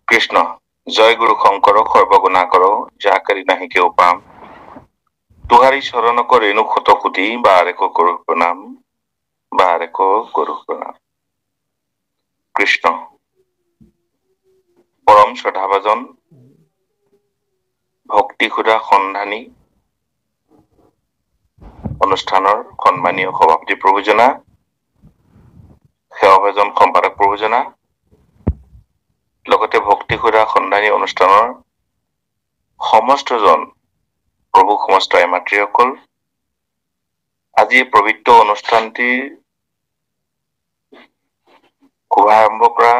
কৃষ্ণ জয় গুরু শঙ্কর সর্বগুণা কর যাকারি নাহি কেউ পাম তুহারি শরণ রেণু ক্ষত কুটি বারেক করু প্রণাম বারেক করু প্রণাম কৃষ্ণ পরম শ্ৰদ্ধাভাজন ভক্তি ক্ষুধা সন্ধানী অনুষ্ঠানৰ সন্মানীয় সভাপতি প্ৰভুজনা সেৱাভাজন সম্পাদক প্ৰভুজনা লগতে ভক্তি ক্ষুধা সন্ধানী অনুষ্ঠানৰ সমস্তজন প্ৰভু সমস্ত মাতৃসকল আজি পবিত্ৰ অনুষ্ঠানটিৰ শুভাৰম্ভ কৰা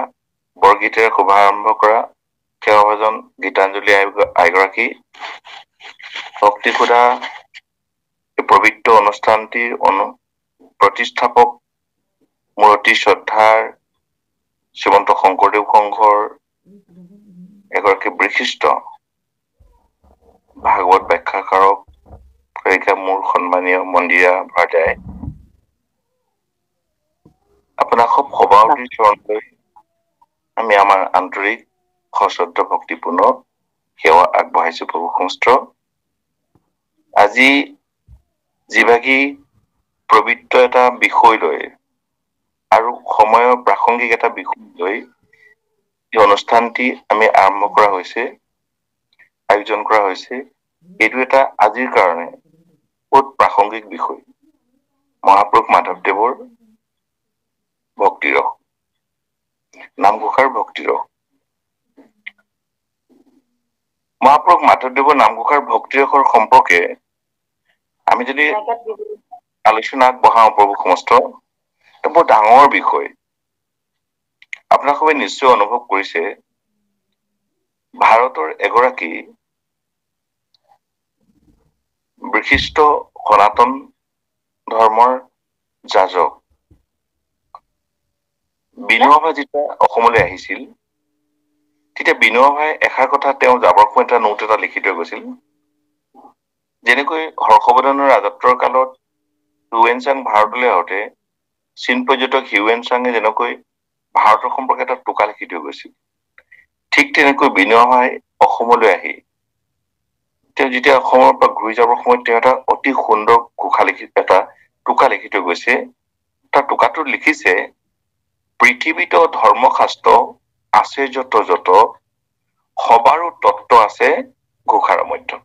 বৰগীতেৰে শুভাৰম্ভ কৰা সেৱাভাজন গীতাঞ্জলি আইগৰাকী ভক্তি ক্ষুধা পবিত্ৰ অনুষ্ঠানটিৰ প্ৰতিষ্ঠাপক মোৰ অতি শ্ৰদ্ধাৰ শ্ৰীমন্ত শংকৰদেৱ সংঘৰ এগৰাকী বিশিষ্ট ভাগৱত ব্যাখ্যাকাৰক মোৰ সন্মানীয় মন্দিৰা ভাৰ্দাই আপোনাক খুব সভাপতিৰ চৰণলৈ আমি আমাৰ আন্তৰিক সশ্ৰদ্ধ ভক্তিপূৰ্ণ সেৱা আগবঢ়াইছো প্ৰভু সমস্ত আজি যিভাগী পবিত্ৰ এটা বিষয় লৈ আৰু সময়ৰ প্ৰাসংগিক এটা বিষয় লৈ এই অনুষ্ঠানটি আমি আৰম্ভ কৰা হৈছে আয়োজন কৰা হৈছে এইটো এটা আজিৰ কাৰণে বহুত প্ৰাসংগিক বিষয় মহাপুৰুষ মাধৱদেৱৰ ভক্তিৰস নামঘোষাৰ ভক্তিৰস মহাপুৰুষ মাধৱদেৱৰ নামঘোষাৰ ভক্তিৰসৰ সম্পৰ্কে আমি যদি আলোচনা আগবঢ়াও প্ৰভু সমস্ত বৰ ডাঙৰ বিষয় আপোনাক সবে নিশ্চয় অনুভৱ কৰিছে ভাৰতৰ এগৰাকী বিশিষ্ট সনাতন ধৰ্মৰ যাজক বিনোবা যেতিয়া অসমলৈ আহিছিল তেতিয়া বিনোবাই এষাৰ কথা তেওঁ যাবৰ সময়ত এটা নোট এটা লিখি থৈ গৈছিল যেনেকৈ হৰ্ষবৰ্ধনৰ ৰাজত্বৰ কালত হিউৱেন চাং ভাৰতলৈ আহোঁতে চীন পৰ্যটক হিউৱেন চাঙে যেনেকৈ ভাৰতৰ সম্পৰ্কে এটা টোকা লিখি থৈ গৈছিল ঠিক তেনেকৈ বিনোবাই অসমলৈ আহি তেওঁ যেতিয়া অসমৰ পৰা ঘূৰি যাবৰ সময়ত তেওঁ এটা অতি সুন্দৰ এটা টোকা লিখি থৈ গৈছে তাৰ টোকাটোত লিখিছে পৃথিৱীত ধৰ্মশাস্ত্ৰ আছে যত যত সবাৰো তত্ত্ব আছে ঘোষাৰ মধ্যত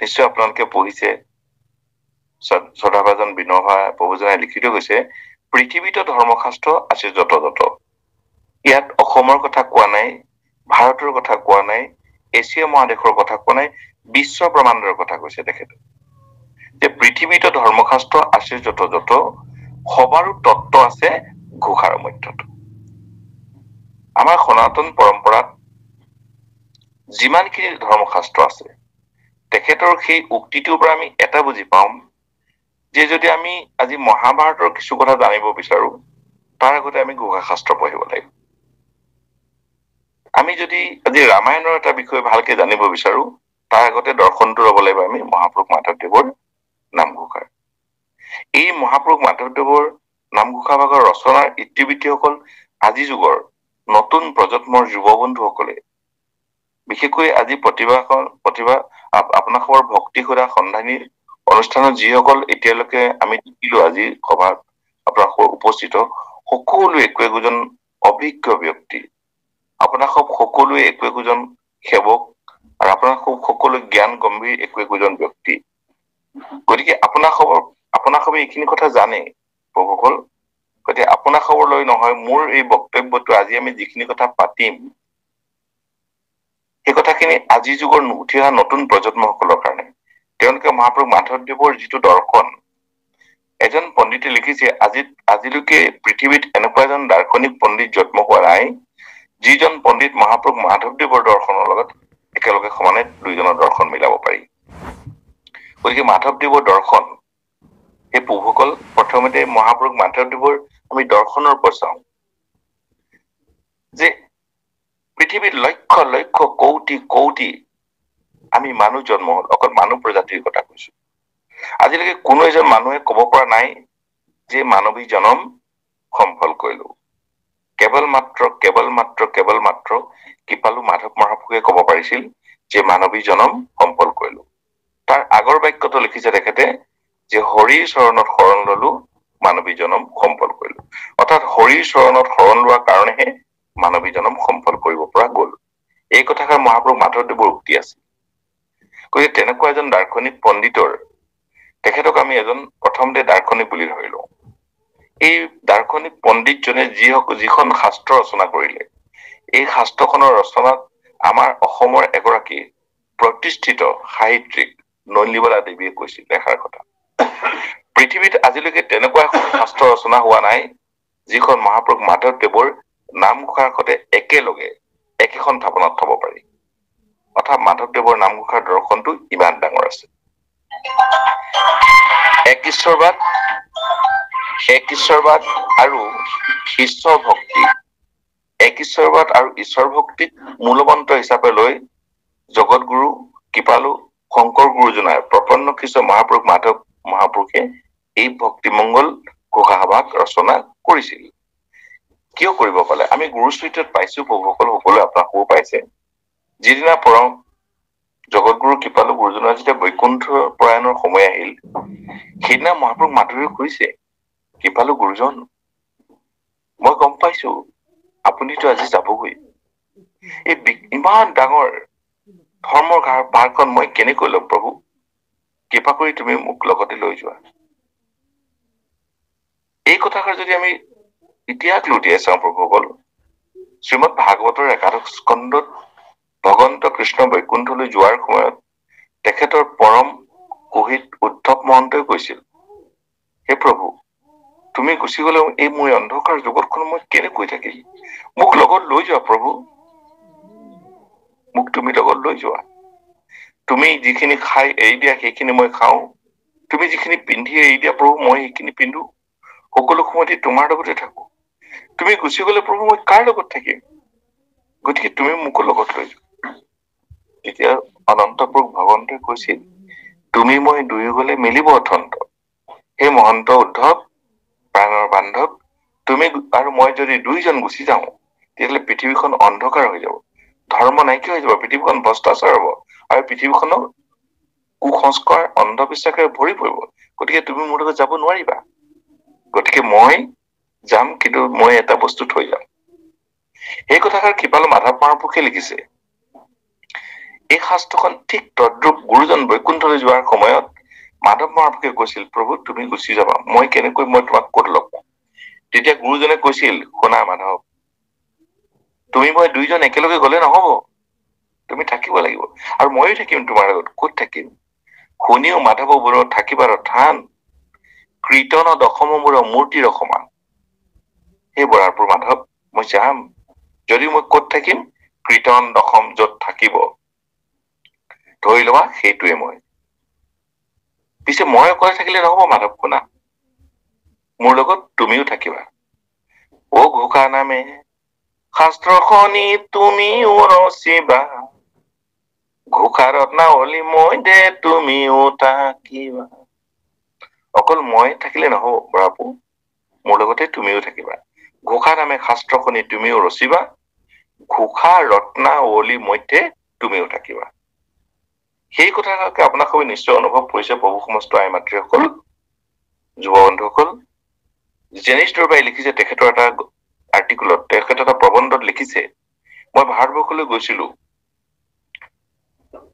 নিশ্চয় আপোনালোকে পঢ়িছে শ্ৰদ্ধাভাজন বিনোবা প্ৰভুজনাই লিখি থৈ গৈছে পৃথিৱীত ধৰ্মশাস্ত্ৰ আছে যত যত ইয়াত অসমৰ কথা কোৱা নাই ভাৰতৰ কথা কোৱা নাই এছিয়া মহাদেশৰ কথা কোৱা নাই বিশ্ব ব্ৰহ্মাণ্ডৰ কথা কৈছে তেখেতে যে পৃথিৱীত ধৰ্মশাস্ত্ৰ আছে যত যত সবাৰো তত্ত্ব আছে ঘোষাৰ মধ্যত আমাৰ সনাতন পৰম্পৰাত যিমানখিনি ধৰ্মশাস্ত্ৰ আছে তেখেতৰ সেই উক্তিটোৰ পৰা আমি এটা বুজি পাম যে যদি আমি আজি মহাভাৰতৰ কিছু কথা জানিব বিচাৰো তাৰ আগতে আমি ঘোষা শাস্ত্ৰ পঢ়িব লাগিব আমি যদি আজি ৰামায়ণৰ এটা বিষয় ভালকে জানিব বিচাৰো তাৰ আগতে দৰ্শনটো ল'ব লাগিব আমি মহাপুৰুষ মাধৱদেৱৰ নামঘোষাৰ এই মহাপুৰুষ মাধৱদেৱৰ নামঘোষা ভাগৰ ৰচনাৰ ইতিবৃত্তিসকল আজি যুগৰ নতুন প্ৰজন্মৰ যুৱ বন্ধুসকলে বিশেষকৈ আজি প্ৰতিভা আপোনালোকৰ ভক্তি সুধা সন্ধানী অনুষ্ঠানত যিসকল এতিয়ালৈকে আমি দেখিলো আজি সভাত আপোনালোকৰ উপস্থিত সকলোৱে একো একোজন অভিজ্ঞ ব্যক্তি আপোনালোক সকলোৱে একো একোজন সেৱক আৰু আপোনালোক সকলো জ্ঞান গম্ভীৰ একো একোজন ব্যক্তি গতিকে আপোনালোকে এইখিনি কথা জানে প্ৰভুসকল গতিকে আপোনালোকলৈ নহয় মোৰ এই বক্তব্যটো আজি আমি যিখিনি কথা পাতিম সেই কথাখিনি আজিৰ যুগৰ উঠি অহা নতুন প্ৰজন্মসকলৰ কাৰণে তেওঁলোকে মহাপুৰুষ মাধৱদেৱৰ যিটো দৰ্শন এজন পণ্ডিতে লিখিছে আজিলৈকে পৃথিৱীত এনেকুৱা এজন দাৰ্শনিক পণ্ডিত জন্ম হোৱা নাই যিজন পণ্ডিত মহাপুৰুষ মাধৱদেৱৰ দৰ্শনৰ লগত একেলগে সমানে দুইজনৰ দৰ্শন মিলাব পাৰি গতিকে মাধৱদেৱৰ দৰ্শন সেই প্ৰভুসকল প্ৰথমতে মহাপুৰুষ মাধৱদেৱৰ আমি দৰ্শনৰ পৰা চাওঁ যে পৃথিৱীত লক্ষ লক্ষ কোটি কোটি আমি মানুহ জন্ম হল অকল মানুহ প্ৰজাতিৰ কথা কৈছো আজিলৈকে কোনো এজন মানুহে কব পৰা নাই যে মানৱী জনম সম্ফল কৰিলো কেৱল মাত্ৰ কৃপালু মাধৱ মহাপুৰুষে কব পাৰিছিল যে মানৱী জনম সম্পল কৰিলো। তাৰ আগৰ বাক্যটো লিখিছে তেখেতে যে হৰিৰ চৰণত শৰণ ললো মানৱী জনম সম্পল কৰিলো। অৰ্থাৎ হৰিৰ চৰণত শৰণ লোৱাৰ কাৰণেহে মানৱী জনম সম্পল কৰিব পৰা গল। এই কথাষাৰ মহাপুৰুষ মাধৱদেৱৰ উক্তি আছে। গতিকে তেনেকুৱা এজন দাৰ্শনিক পণ্ডিতৰ তেখেতক আমি এজন প্ৰথমতে দাৰ্শনিক বুলি ধৰি লওঁ। এই দাৰ্শনিক পণ্ডিতজনে যিখন শাস্ত্ৰ ৰচনা কৰিলে, এই শাস্ত্ৰখনৰ ৰচনাত আমাৰ অসমৰ এগৰাকী প্ৰতিষ্ঠিত সাহিত্যিক নলিনীবালা দেৱীয়ে কৈছিল এষাৰ কথা। পৃথিৱীত আজিলৈকে তেনেকুৱা এখন শাস্ত্ৰ ৰচনা হোৱা নাই যিখন মহাপুৰুষ মাধৱদেৱৰ নামঘোষাৰ সৈতে একেলগে একেখন থাপনাত থব পাৰি। অৰ্থাৎ মাধৱদেৱৰ নামঘোষাৰ দৰ্শনটো ইমান ডাঙৰ আছে। এক ঈশ্বৰবাদ আৰু ঈশ্বৰ ভক্তি, এক ঈশ্বৰবাদ আৰু ঈশ্বৰ ভক্তিক মূলমন্ত্ৰ হিচাপে লৈ জগতগুৰু কৃপালু শংকৰ গুৰুজনাই প্ৰপন্ন খ্ৰীষ্ট মহাপুৰুষ মাধৱ মহাপুৰুষে এই ভক্তিমংগল ঘোষাভাগ ৰচনা কৰিছিল। কিয় কৰিব পালে? আমি গুৰুচৰিত্ৰত পাইছো, প্ৰভুসকল সকলোৱে আপোনালোকেও পাইছে। যিদিনা পৰম জগতগুৰু কৃপালু গুৰুজনাৰ যেতিয়া বৈকুণ্ঠ প্ৰয়াণৰ সময় আহিল, সেইদিনা মহাপুৰুষ মাধৱে কৈছে, কৃপালু গুৰুজন, মই গম পাইছো আপুনিতো আজি যাবগৈ। এই ইমান ডাঙৰ ধৰ্মৰ ভাৰখন মই কেনেকৈ ল'ম প্ৰভু? কৃপা কৰি তুমি মোক লগতে লৈ যোৱা। এই কথাষাৰ যদি আমি ইতিহাস লুটিয়াই চাওঁ প্ৰভুসকল, শ্ৰীমদ ভাগৱতৰ একাদশ স্কন্ধত ভগৱন্ত কৃষ্ণ বৈকুণ্ঠলৈ যোৱাৰ সময়ত তেখেতৰ পৰম কুহিত উদ্ধৱ মহন্তই কৈছিল, হে প্ৰভু, তুমি গুচি গলে এই মোৰ অন্ধকাৰ জগতখন মই কেনেকৈ থাকিম? মোক লগত লৈ যোৱা প্ৰভু, মোক তুমি লগত লৈ যোৱা। তুমি যিখিনি খাই এৰি দিয়া সেইখিনি মই খাওঁ, তুমি যিখিনি পিন্ধি এৰি দিয়া প্ৰভু মই সেইখিনি পিন্ধো, সকলো সময়তে তোমাৰ লগতে থাকো। তুমি গুচি গলে প্ৰভু মই কাৰ লগত থাকিম? গতিকে তুমি মোকো লগত লৈ যোৱা। তেতিয়া অনন্ত পুৰুষ ভগৱন্তই কৈছিল, তুমি মই দুয়ো গলে মিলিব অথন্ত। সেই মহন্ত উদ্ধৱ প্ৰাণৰ বান্ধৱ, তুমি আৰু মই যদি দুইজন গুচি যাওঁ তেতিয়াহ'লে পৃথিৱীখন অন্ধকাৰ হৈ যাব, ধৰ্ম নাইকিয়া হৈ যাব, পৃথিৱীখন ভ্ৰষ্টাচাৰ হব আৰু পৃথিৱীখনৰ কুসংস্কাৰ অন্ধবিশ্বাসেৰে ভৰি পৰিব। গতিকে তুমি মোৰ লগত যাব নোৱাৰিবা। গতিকে মই যাম, কিন্তু মই এটা বস্তু থৈ যাম। এই কথাষাৰ কৃপালু মাধৱ মহাপুৰুষে লিখিছে। এই শাস্ত্ৰখন ঠিক তদ্ৰূপ গুৰুজন বৈকুণ্ঠলৈ যোৱাৰ সময়ত মাধৱ মহাপুৰুষে কৈছিল, প্ৰভু তুমি গুচি যাবা, মই তোমাক ক'ত লগ পাম? তেতিয়া গুৰুজনে কৈছিল, শুনা মাধৱ, তুমি মই দুইজন একেলগে গলে নহব, তুমি থাকিব লাগিব আৰু ময়ো থাকিম তোমাৰ লগত। ক'ত থাকিম? শুনিও মাধৱ বোৰৰ থাকিবাৰ থান, কীৰ্তন দশম মূৰ মূৰ্তিৰ সমান। সেই বৰাৰপুৰ মাধৱ, মই যাম, যদি মই ক'ত থাকিম? কীৰ্তন দশম য'ত থাকিব ধৰি লোৱা সেইটোৱে মই। পিছে মই অকলে থাকিলে নহব মাধৱ, শুনা, মোৰ লগত তুমিও থাকিবা। অ ঘোষা নামে শাস্ত্ৰ খনি তুমিও ৰচিবা, ঘোষাৰত নাৱলি মই দে তুমিও থাকিবা। অকল মই থাকিলে নহব বৰাপু, মোৰ লগতে তুমিও থাকিবা। ঘোষা নামে শাস্ত্ৰ খনি তুমিও ৰচিবা, ঘোষা ৰত্নাৱলী মধ্যে তুমিও থাকিবা। সেই কথাকে আপোনালোকে নিশ্চয় অনুভৱ কৰিছে প্ৰভু সমস্ত আই মাতৃসকল, যুৱ বন্ধুসকল। জেনিছ দৰবাই লিখিছে তেখেতৰ এটা আৰ্টিকুলত, তেখেত এটা প্ৰবন্ধত লিখিছে, মই ভাৰতবৰ্ষলৈ গৈছিলো,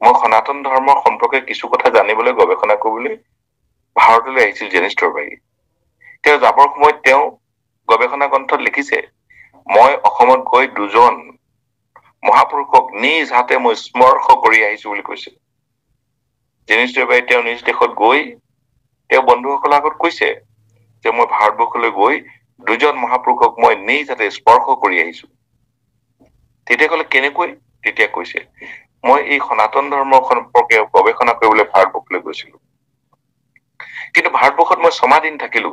মই সনাতন ধৰ্মৰ সম্পৰ্কে কিছু কথা জানিবলৈ গৱেষণা কৰিবলৈ ভাৰতলৈ আহিছিল জেনিছ দৰবাই। তেওঁ যাবৰ সময়ত তেওঁ গৱেষণা গ্ৰন্থত লিখিছে, মই অসমত গৈ দুজন মহাপুৰুষক নিজ হাতে মই স্পৰ্শ কৰি আহিছো বুলি কৈছে। জেনিছ দৰবাই তেওঁ নিজ দেশত গৈ তেওঁ বন্ধুসকলৰ আগত কৈছে যে মই ভাৰতবৰ্ষলৈ গৈ দুজন মহাপুৰুষক মই নিজ হাতে স্পৰ্শ কৰি আহিছো। তেতিয়া কলে কেনেকৈ? তেতিয়া কৈছে, মই এই সনাতন ধৰ্মৰ সম্পৰ্কে গৱেষণা কৰিবলৈ ভাৰতবৰ্ষলৈ গৈছিলো, কিন্তু ভাৰতবৰ্ষত মই 6 মাহ দিন থাকিলো।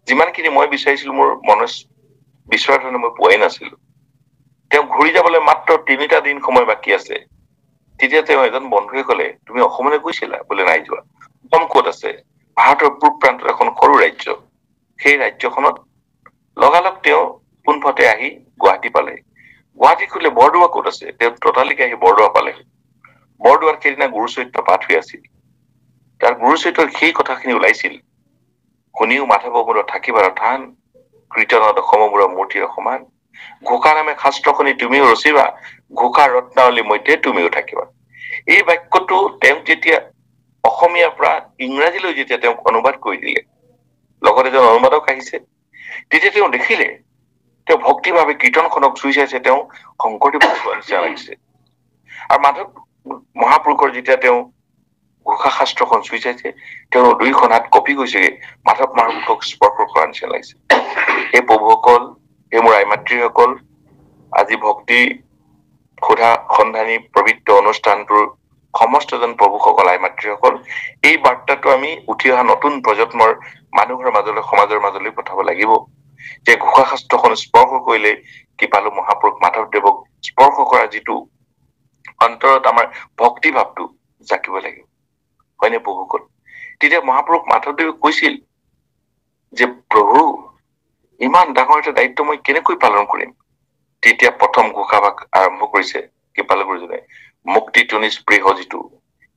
যিমানখিনি মই বিচাৰিছিলো মোৰ মনত বিচৰা ধৰণে মই পোৱাই নাছিলো। তেওঁ ঘূৰি যাবলৈ মাত্ৰ 3টা দিন সময় বাকী আছে। তেতিয়া তেওঁ এজন বন্ধুৱে কলে, তুমি অসমলৈ গৈছিলা? বোলে নাই যোৱা। অসম ক'ত আছে? ভাৰতৰ পূব প্ৰান্তত এখন সৰু ৰাজ্য। সেই ৰাজ্যখনত লগালগ তেওঁ পোনপথে আহি গুৱাহাটী পালে। গুৱাহাটীত সুধিলে বৰদোৱা ক'ত আছে? তেওঁ ততালিকে আহি বৰদোৱা পালে। বৰদোৱাত সেইদিনা গুৰুচৰিত্ৰ পাঠ হৈ আছিল। তাৰ গুৰুচৰিত্ৰৰ সেই কথাখিনি ওলাইছিল। শুনিও মাধৱ মূৰত থাকিবাৰ থান, কীৰ্তনত সমমূৰ মূৰ্তিৰ সমান। ঘোষা নামে শাস্ত্ৰ শুনি তুমিও ৰচিবা, ঘোষা ৰত্নাৱলী মধ্যে তুমিও থাকিবা। এই বাক্যটো তেওঁক যেতিয়া অসমীয়াৰ পৰা ইংৰাজীলৈ যেতিয়া তেওঁক অনুবাদ কৰি দিলে, লগত এজন অনুবাদক আহিছে, তেতিয়া তেওঁ দেখিলে তেওঁ ভক্তিভাৱে কীৰ্তনখনক চুই চাইছে, তেওঁ শংকৰদেৱ নিচিনা লাগিছে। আৰু মাধৱ মহাপুৰুষৰ যেতিয়া তেওঁ ঘোষা শাস্ত্ৰখন চুই চাইছে, তেওঁৰ দুইখন হাত কঁপি গৈছেগে, মাধৱ মহাপুৰুষক স্পৰ্শ কৰা নিচিনা লাগিছে। সেই প্ৰভুসকল, সেই মোৰ আই মাতৃসকল, আজি ভক্তি সোধা সন্ধানী পবিত্ৰ অনুষ্ঠানটোৰ সমস্তজন প্ৰভুসকল, আই মাতৃসকল, এই বাৰ্তাটো আমি উঠি অহা নতুন প্ৰজন্মৰ মানুহৰ মাজলৈ, সমাজৰ মাজলৈ পঠাব লাগিব যে ঘোষা শাস্ত্ৰখন স্পৰ্শ কৰিলে কৃপালু মহাপুৰুষ মাধৱদেৱক স্পৰ্শ কৰা যিটো অন্তৰত আমাৰ ভক্তি ভাৱটো জাকিব লাগিব, হয়নে প্ৰভুসকল? তেতিয়া মহাপুৰুষ মাধৱদেৱে কৈছিল যে প্ৰভু, ইমান ডাঙৰ এটা দায়িত্ব মই কেনেকৈ পালন কৰিম? তেতিয়া প্ৰথম ঘোষাভাগ আৰম্ভ কৰিছে কৃপালু গুৰুজনে, মুক্তি তুনি স্পৃহ যিটো,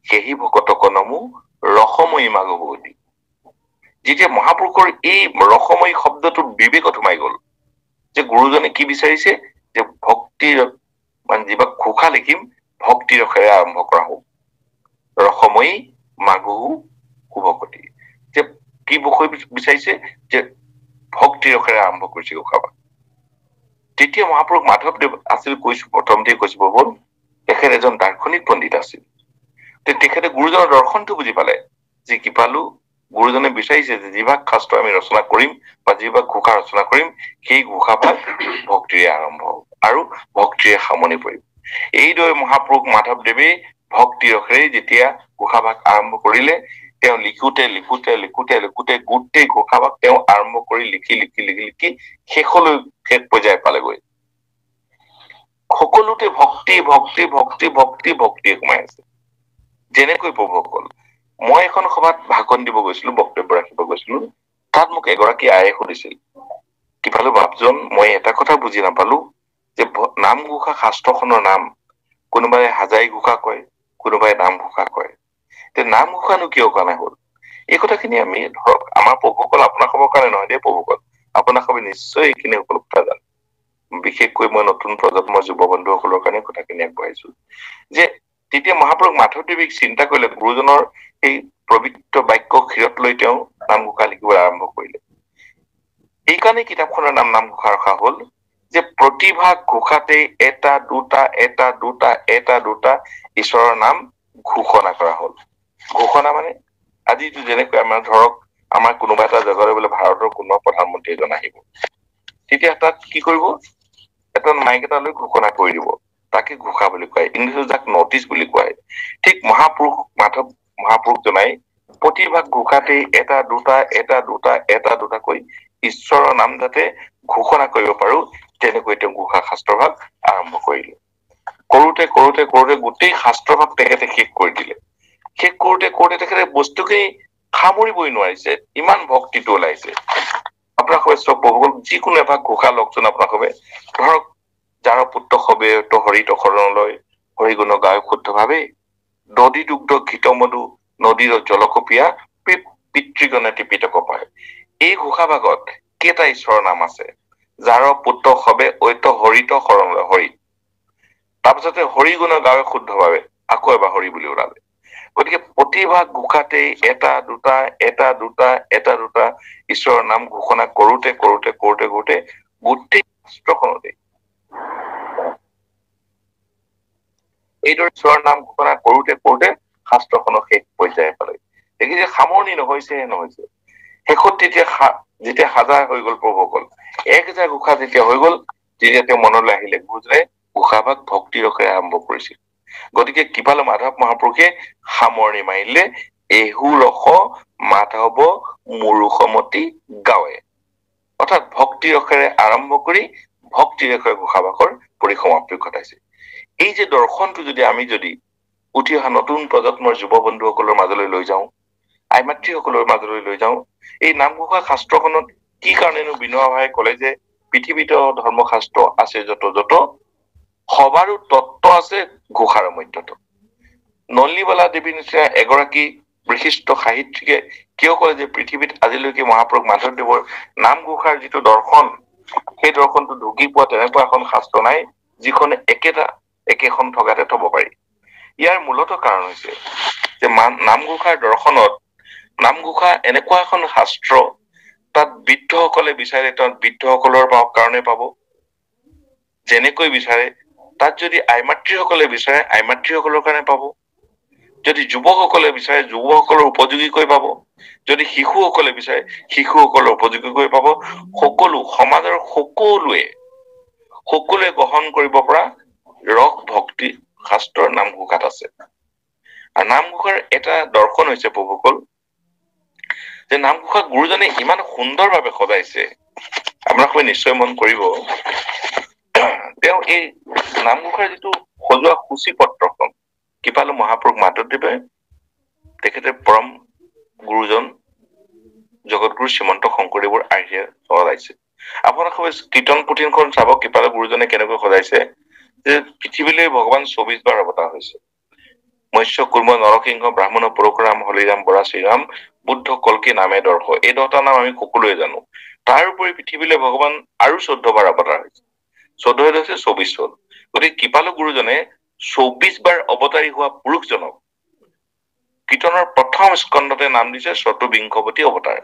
সেহি ভকতক নমো ৰসময়ী মাগৱতী। যেতিয়া মহাপুৰুষৰ এই ৰসময়ী শব্দটোৰ বিবেকত সোমাই গল, যে গুৰুজনে কি বিচাৰিছে, যে ভক্তিৰ মানে যিবা ঘোষা লিখিম ভক্তি ৰসেৰে আৰম্ভ কৰা হওক, ৰসময়ী মাগু শুভকতি। যে কি বিষয় বিচাৰিছে, যে ভক্তি ৰসেৰে আৰম্ভ কৰিছে ঘোষাভাগ। তেতিয়া মহাপুৰুষ মাধৱদেৱ আছিল, কৈছো প্ৰথমতে কৈছো প্ৰভু, তেখেত এজন দাৰ্শনিক পণ্ডিত আছিল। তেখেতে গুৰুজনৰ দৰ্শনটো বুজি পালে যে কৃপালু গুৰুজনে বিচাৰিছে যে যিভাগ শাস্ত্ৰ আমি ৰচনা কৰিম বা যিভাগ ঘোষা ৰচনা কৰিম, সেই ঘোষাভাগ ভক্তিৰে আৰম্ভ হওক আৰু ভক্তিৰে সামনি পৰিব। এইদৰে মহাপুৰুষ মাধৱদেৱে ভক্তি ৰসেৰে যেতিয়া ঘোষাভাগ আৰম্ভ কৰিলে, তেওঁ লিখোতে লিখোতে লিখোতে লিখোতে গোটেই ঘোষাভাগ তেওঁ আৰম্ভ কৰি লিখি লিখি লিখি লিখি শেষলৈ শেষ পৰ্যায় পালেগৈ। সকলোতে ভক্তি ভক্তি ভক্তি ভক্তি ভক্তিয়ে সোমাই আছে। যেনেকৈ প্ৰভুসকল, মই এখন সভাত ভাষণ দিব গৈছিলো, বক্তব্য ৰাখিব গৈছিলো, তাত মোক এগৰাকী আয়ে সুধিছিল, কৃপালু বাপজন, মই এটা কথা বুজি নাপালো যে নামঘোষা শাস্ত্ৰখনৰ নাম কোনোবাই হাজাৰী ঘোষা কয়, কোনোবাই নাম ঘোষা কয়, নামঘোষানো কিয় কাৰণে হল? এই কথাখিনি আমি ধৰক আমাৰ প্ৰভুসকল, আপোনাৰ খবৰ কাৰণে নহয় দেই প্ৰভুসকল, আপোনাৰ সবে নিশ্চয় এইখিনি সকলো কথা জানে। বিশেষকৈ মই নতুন প্ৰজন্মৰ যুৱ বন্ধুসকলৰ কাৰণে কথাখিনি আগবঢ়াইছো যে তেতিয়া মহাপুৰুষ মাধৱদেৱে চিন্তা কৰিলে, গুৰুজনৰ এই পবিত্ৰ বাক্য ক্ষীৰত লৈ তেওঁ নামঘোষা লিখিব আৰম্ভ কৰিলে। এইকাৰণে কিতাপখনৰ নাম নামঘোষা ৰখা হল, যে প্ৰতিভাগ ঘোষাতে এটা দুটা এটা দুটা এটা দুটা ঈশ্বৰৰ নাম ঘোষণা কৰা হল। ঘোষণা মানে আজি যেনেকৈ আমাৰ ধৰক আমাৰ কোনোবা এটা জেগালৈ বোলে ভাৰতৰ কোনোবা প্ৰধানমন্ত্ৰী এজন আহিব, তেতিয়া তাত কি কৰিব, এটা মাইক এটা লৈ ঘোষণা কৰি দিব, তাকে ঘোষা বুলি কয়, ইংলিছত যাক নটিচ বুলি কয়। ঠিক মহাপুৰুষ মাধৱ মহাপুৰুষ জনাই প্ৰতিভাগ ঘোষাতে এটা দুটা এটা দুটা এটা দুটাকৈ ঈশ্বৰৰ নাম যাতে ঘোষণা কৰিব পাৰো, তেনেকৈ তেওঁ ঘোষা শাস্ত্ৰভাগ আৰম্ভ কৰিলে। কৰোতে কৰোতে কৰোতে গোটেই শাস্ত্ৰভাগ তেখেতে শেষ কৰি দিলে। শেষ কৰোতে কৰোতে তেখেতে বস্তুখিনি সামৰিবই নোৱাৰিছে, ইমান ভক্তিটো ওলাইছে। আপোনাৰ সবে চব প্ৰভুসকল, যিকোনো এভাগ ঘোষা লওকচোন আপোনাৰ সবে, ধৰক যাৰ পুত্ৰ সবে তো হৰিত শৰণলৈ, হৰিগুণ গায় শুদ্ধ ভাৱে, নদী দুগ্ধ ঘৃত মধু, নদীৰ জলকপিয়া, পিতৃগণে টিপিতক পায়। এই ঘোষাভাগত কেইটা ঈশ্বৰৰ নাম আছে? যাৰ পুত্ৰ সবে ঐত হৰিত শৰণলৈ, হৰি, তাৰপিছতে হৰিগুণ গাৱে শুদ্ধ ভাৱে, আকৌ এবাৰ হৰি বুলি ওলালে। গতিকে প্ৰতিভাগ ঘোষাতে এটা দুটা এটা দুটা এটা দুটা ঈশ্বৰৰ নাম ঘোষণা কৰোতে কৰোতে কৰোতে কৰোতে গোটেই শাস্ত্ৰখনতে এইদৰে ঈশ্বৰৰ নাম ঘোষণা কৰোতে কৰোতে শাস্ত্ৰখনৰ শেষ পৰ্যায় পালে। দেখিছে সামৰণি নহৈছে নহৈছে। শেষত যেতিয়া হাজাৰ হৈ গল প্ৰভুসকল, 1000 ঘোষা যেতিয়া হৈ গল, তেতিয়া তেওঁ মনলৈ আহিলে গুৰুজনে ঘোষাভাগ ভক্তি ৰসেৰে আৰম্ভ কৰিছিল। গতিকে কৃপালু মাধৱ মহাপুৰুষে সামৰণি মাৰিলে, এহু ৰস মাধৱ মুৰুষমতি গাৱে। অৰ্থাৎ ভক্তি ৰসেৰে আৰম্ভ কৰি ভক্তি ৰসেৰে ঘোষাভাগৰ পৰিসমাপ্তি ঘটাইছে। এই যে দৰ্শনটো যদি উঠি অহা নতুন প্ৰজন্মৰ যুৱ বন্ধুসকলৰ মাজলৈ লৈ যাওঁ, আই মাতৃসকলৰ মাজলৈ লৈ যাওঁ, এই নামঘোষা শাস্ত্ৰখনত কি কাৰণেনো বিনোৱা ভাই কলে যে পৃথিৱীত ধৰ্মশাস্ত্ৰ আছে যত সবাৰো তত্ত্ব আছে ঘোষাৰ মধ্যত। নলিনীবালা দেৱীৰ নিচিনা এগৰাকী বিশিষ্ট সাহিত্যিকে কিয় কয় যে পৃথিৱীত আজিলৈকে মহাপুৰুষ মাধৱদেৱৰ নামঘোষাৰ যিটো দৰ্শন, সেই দৰ্শনটো ঢুকি পোৱা তেনেকুৱা এখন শাস্ত্ৰ নাই যিখনে একেখন ঠগাতে থব পাৰি। ইয়াৰ মূলত কাৰণ হৈছে যে নামঘোষাৰ দৰ্শনত নামঘোষা এনেকুৱা এখন শাস্ত্ৰ, তাত বৃদ্ধসকলে বিচাৰে তাত বৃদ্ধসকলৰ কাৰণে পাব, যেনেকৈ বিচাৰে। তাত যদি আইমাতৃসকলে বিচাৰে আইমাতৃসকলৰ কাৰণে পাব, যদি যুৱকসকলে বিচাৰে যুৱকসকলৰ উপযোগীকৈ পাব, যদি শিশুসকলে বিচাৰে শিশুসকলৰ উপযোগীকৈ পাব। সকলো সমাজৰ সকলোৱে গ্ৰহণ কৰিব পৰা ৰস ভক্তি শাস্ত্ৰৰ নামঘোষাত আছে। আৰু নামঘোষাৰ এটা দৰ্শন হৈছে প্ৰভুসকল যে নামঘোষা গুৰুজনে ইমান সুন্দৰভাৱে সজাইছে, আপোনালোকে নিশ্চয় মন কৰিব। তেওঁ এই নামঘোষাৰ যিটো সজোৱা সূচীপত্ৰখন কৃপালু মহাপুৰুষ মাধৱদেৱে তেখেতে পৰম গুৰুজন জগতগুৰু শ্ৰীমন্ত শংকৰদেৱৰ আৰ্হিয়ে সজাইছে। আপোনালোকে কীৰ্তন পুথিখন চাব, কৃপালু গুৰুজনে কেনেকৈ সজাইছে যে পৃথিৱীলৈ ভগৱান 24 বাৰ অৱতাৰ হৈছে। মৎস্য কুৰ্ম নৰসিংহ ব্ৰাহ্মণ পৰশুৰাম হৰিৰাম বৰা শ্ৰীৰাম বুদ্ধ কল্কি নামে দৰ্শ, এই 10টা নাম আমি সকলোৱে জানো। তাৰ উপৰি পৃথিৱীলৈ ভগৱান আৰু 14 বাৰ অৱতাৰ হৈছে। 14 হৈছে 24 হ'ল। গতিকে কৃপালু গুৰুজনে 24 বাৰ অৱতাৰী হোৱা পুৰুষজনক কীৰ্তনৰ প্ৰথম স্কন্ধতে নাম দিছে চতুৰ্বিংশৱতী অৱতাৰ।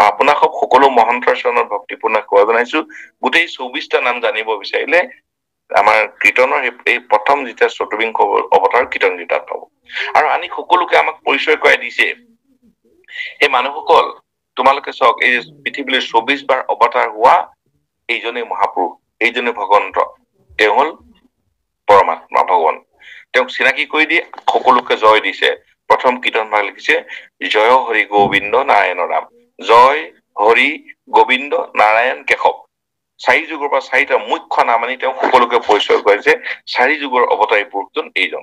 আপোনাক সকলো মহন্তৰ চৰণৰ ভক্তিপূৰ্ণ সেৱা জনাইছো। গোটেই 24টা নাম জানিব বিচাৰিলে আমাৰ কীৰ্তনৰ এই প্ৰথম যেতিয়া চতুৰ্বিংশ অৱতাৰ কীৰ্তন গীতাত পাব। আৰু আনি সকলোকে আমাক পৰিচয় কৰাই দিছে, এই মানুহসকল তোমালোকে চাওক, এই পৃথিৱীলৈ 24 বাৰ অৱতাৰ হোৱা এইজনেই মহাপুৰুষ, এইজনেই ভগৱন্ত, তেওঁ হল পৰমাত্মা ভগৱান। তেওঁক চিনাকি কৰি দিয়ে, সকলোকে জয় দিছে। প্ৰথম কীৰ্তন ভাগ লিখিছে জয় হৰি গোবিন্দ নাৰায়ণ ৰাম, জয় হৰি গোবিন্দ নাৰায়ণ কেশৱ। 4 যুগৰ পৰা 4টা মুখ্য নাম আনি তেওঁ সকলোকে পৰিচয় কৰিছে। 4 যুগৰ অৱতাৰী পুৰুষজন এইজন।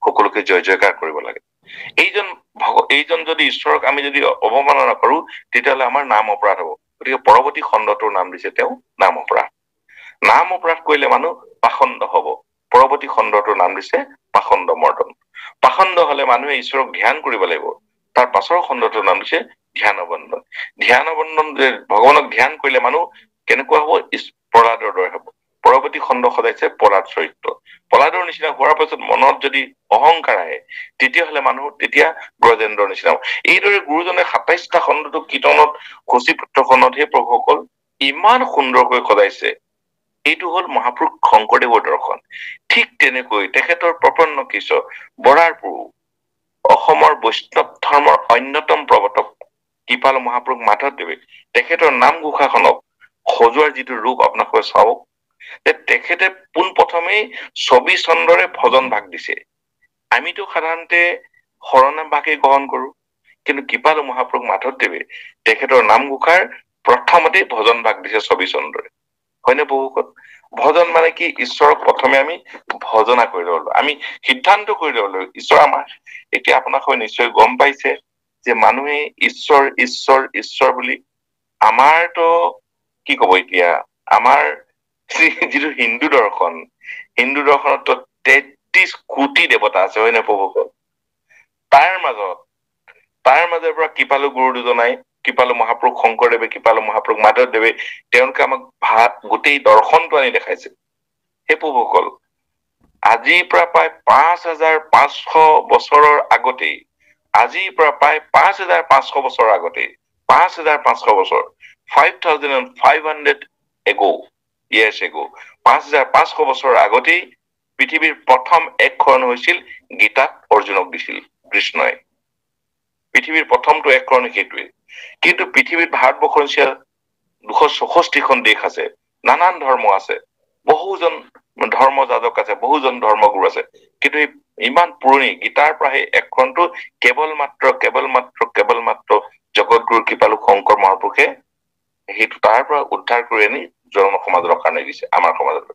সকলোকে জয় জয়কাৰ কৰিব লাগে। এইজন যদি ঈশ্বৰক আমি যদি অৱমাননা কৰো তেতিয়াহলে আমাৰ নাম অপৰাধ হব। গতিকে পৰৱৰ্তী খণ্ডটোৰ নাম দিছে তেওঁ নাম অপৰাধ। নাম অপৰাধ কৰিলে মানুহ পাখণ্ড হব। পৰৱৰ্তী খণ্ডটোৰ নাম দিছে পাখণ্ড মৰ্দন। পাখণ্ড হলে মানুহে ঈশ্বৰক ধ্যান কৰিব লাগিব। তাৰ পাছৰ খণ্ডটোৰ নাম দিছে ধ্যান অৱন্দন। ধ্যান অৱন্দন যে ভগৱানক ধ্যান কৰিলে মানুহ কেনেকুৱা হব, প্ৰহ্লাদৰ দৰে হব। পৰৱৰ্তী খণ্ড সদাইছে প্ৰহ্লাদ চৰিত্ৰ। প্ৰহ্লাদৰ নিচিনা হোৱাৰ পাছত মনত যদি অহংকাৰ আহে তেতিয়াহলে মানুহ তেতিয়া ব্ৰজেন্দ্ৰৰ নিচিনা হব। এইদৰে গুৰুজনে 27টা খণ্ডটো কীৰ্তনত সূচীপত্ৰখনত সেই প্ৰভুসকল ইমান সুন্দৰকৈ সজাইছে। এইটো হল মহাপুৰুষ শংকৰদেৱৰ দৰ্শন। ঠিক তেনেকৈ তেখেতৰ প্ৰপন্ন কিশোৰ বৰাৰ পুৰু অসমৰ বৈষ্ণৱ ধৰ্মৰ অন্যতম প্ৰৱৰ্তক কৃপালু মহাপুৰুষ মাধৱদেৱে তেখেতৰ নামঘোষাখনক সজোৱাৰ যিটো ৰূপ আপোনালোকে চাওক, তেখেতে পোন প্ৰথমেই 24 চন্দৰে ভজন ভাগ দিছে। আমিতো সাধাৰণতে শৰণাম ভাগে গ্ৰহণ কৰো, কিন্তু কৃপালু মহাপুৰুষ মাধৱদেৱে তেখেতৰ নামঘোষাৰ প্ৰথমতেই ভজন ভাগ দিছে 24 চন্দৰে। হয়নে বহুসকল? ভজন মানে কি? ঈশ্বৰক প্ৰথমে আমি ভজনা কৰি ললো, আমি সিদ্ধান্ত কৰি ললো ঈশ্বৰ আমাৰ। এতিয়া আপোনালোকে নিশ্চয় গম পাইছে যে মানুহে ঈশ্বৰ ঈশ্বৰ ঈশ্বৰ বুলি, আমাৰতো কি কব এতিয়া, আমাৰ যিটো হিন্দু দৰ্শনতো 33 কোটি দেৱতা আছে, হয় নে প্ৰভুসকল? তাৰ মাজৰ পৰা কৃপালু গুৰু দুজনাই, কৃপালু মহাপুৰুষ শংকৰদেৱে, কৃপালু মহাপুৰুষ মাধৱদেৱে তেওঁলোকে আমাক গোটেই দৰ্শনটো আনি দেখাইছে। সেই প্ৰভুসকল আজিৰ পৰা প্ৰায় 5500 বছৰৰ আগতেই, আজিৰ পৰা প্ৰায় 5500 বছৰৰ আগতেই, 5500 বছৰ, 5500 years ago, 5500 বছৰৰ আগতেই পৃথিৱীৰ প্ৰথম একশৰণ হৈছিল, গীতাত অৰ্জুনক দিছিল কৃষ্ণই। পৃথিৱীৰ প্ৰথমটো একশৰণ সেইটোৱে। কিন্তু পৃথিৱীত ভাৰতবৰ্ষৰ নিচিনা 264খন দেশ আছে, নানান ধৰ্ম আছে, বহুজন ধৰ্ম যাজক আছে, বহুজন ধৰ্মগুৰু আছে, কিন্তু ইমান পুৰণি গীতাৰ পৰা সেই একশৰণটো কেৱল মাত্ৰ জগতগুৰু কৃপালু শংকৰ মহাপুৰুষে সেইটো তাৰ পৰা উদ্ধাৰ কৰি আনি জন সমাজৰ কাৰণে দিছে, আমাৰ সমাজত।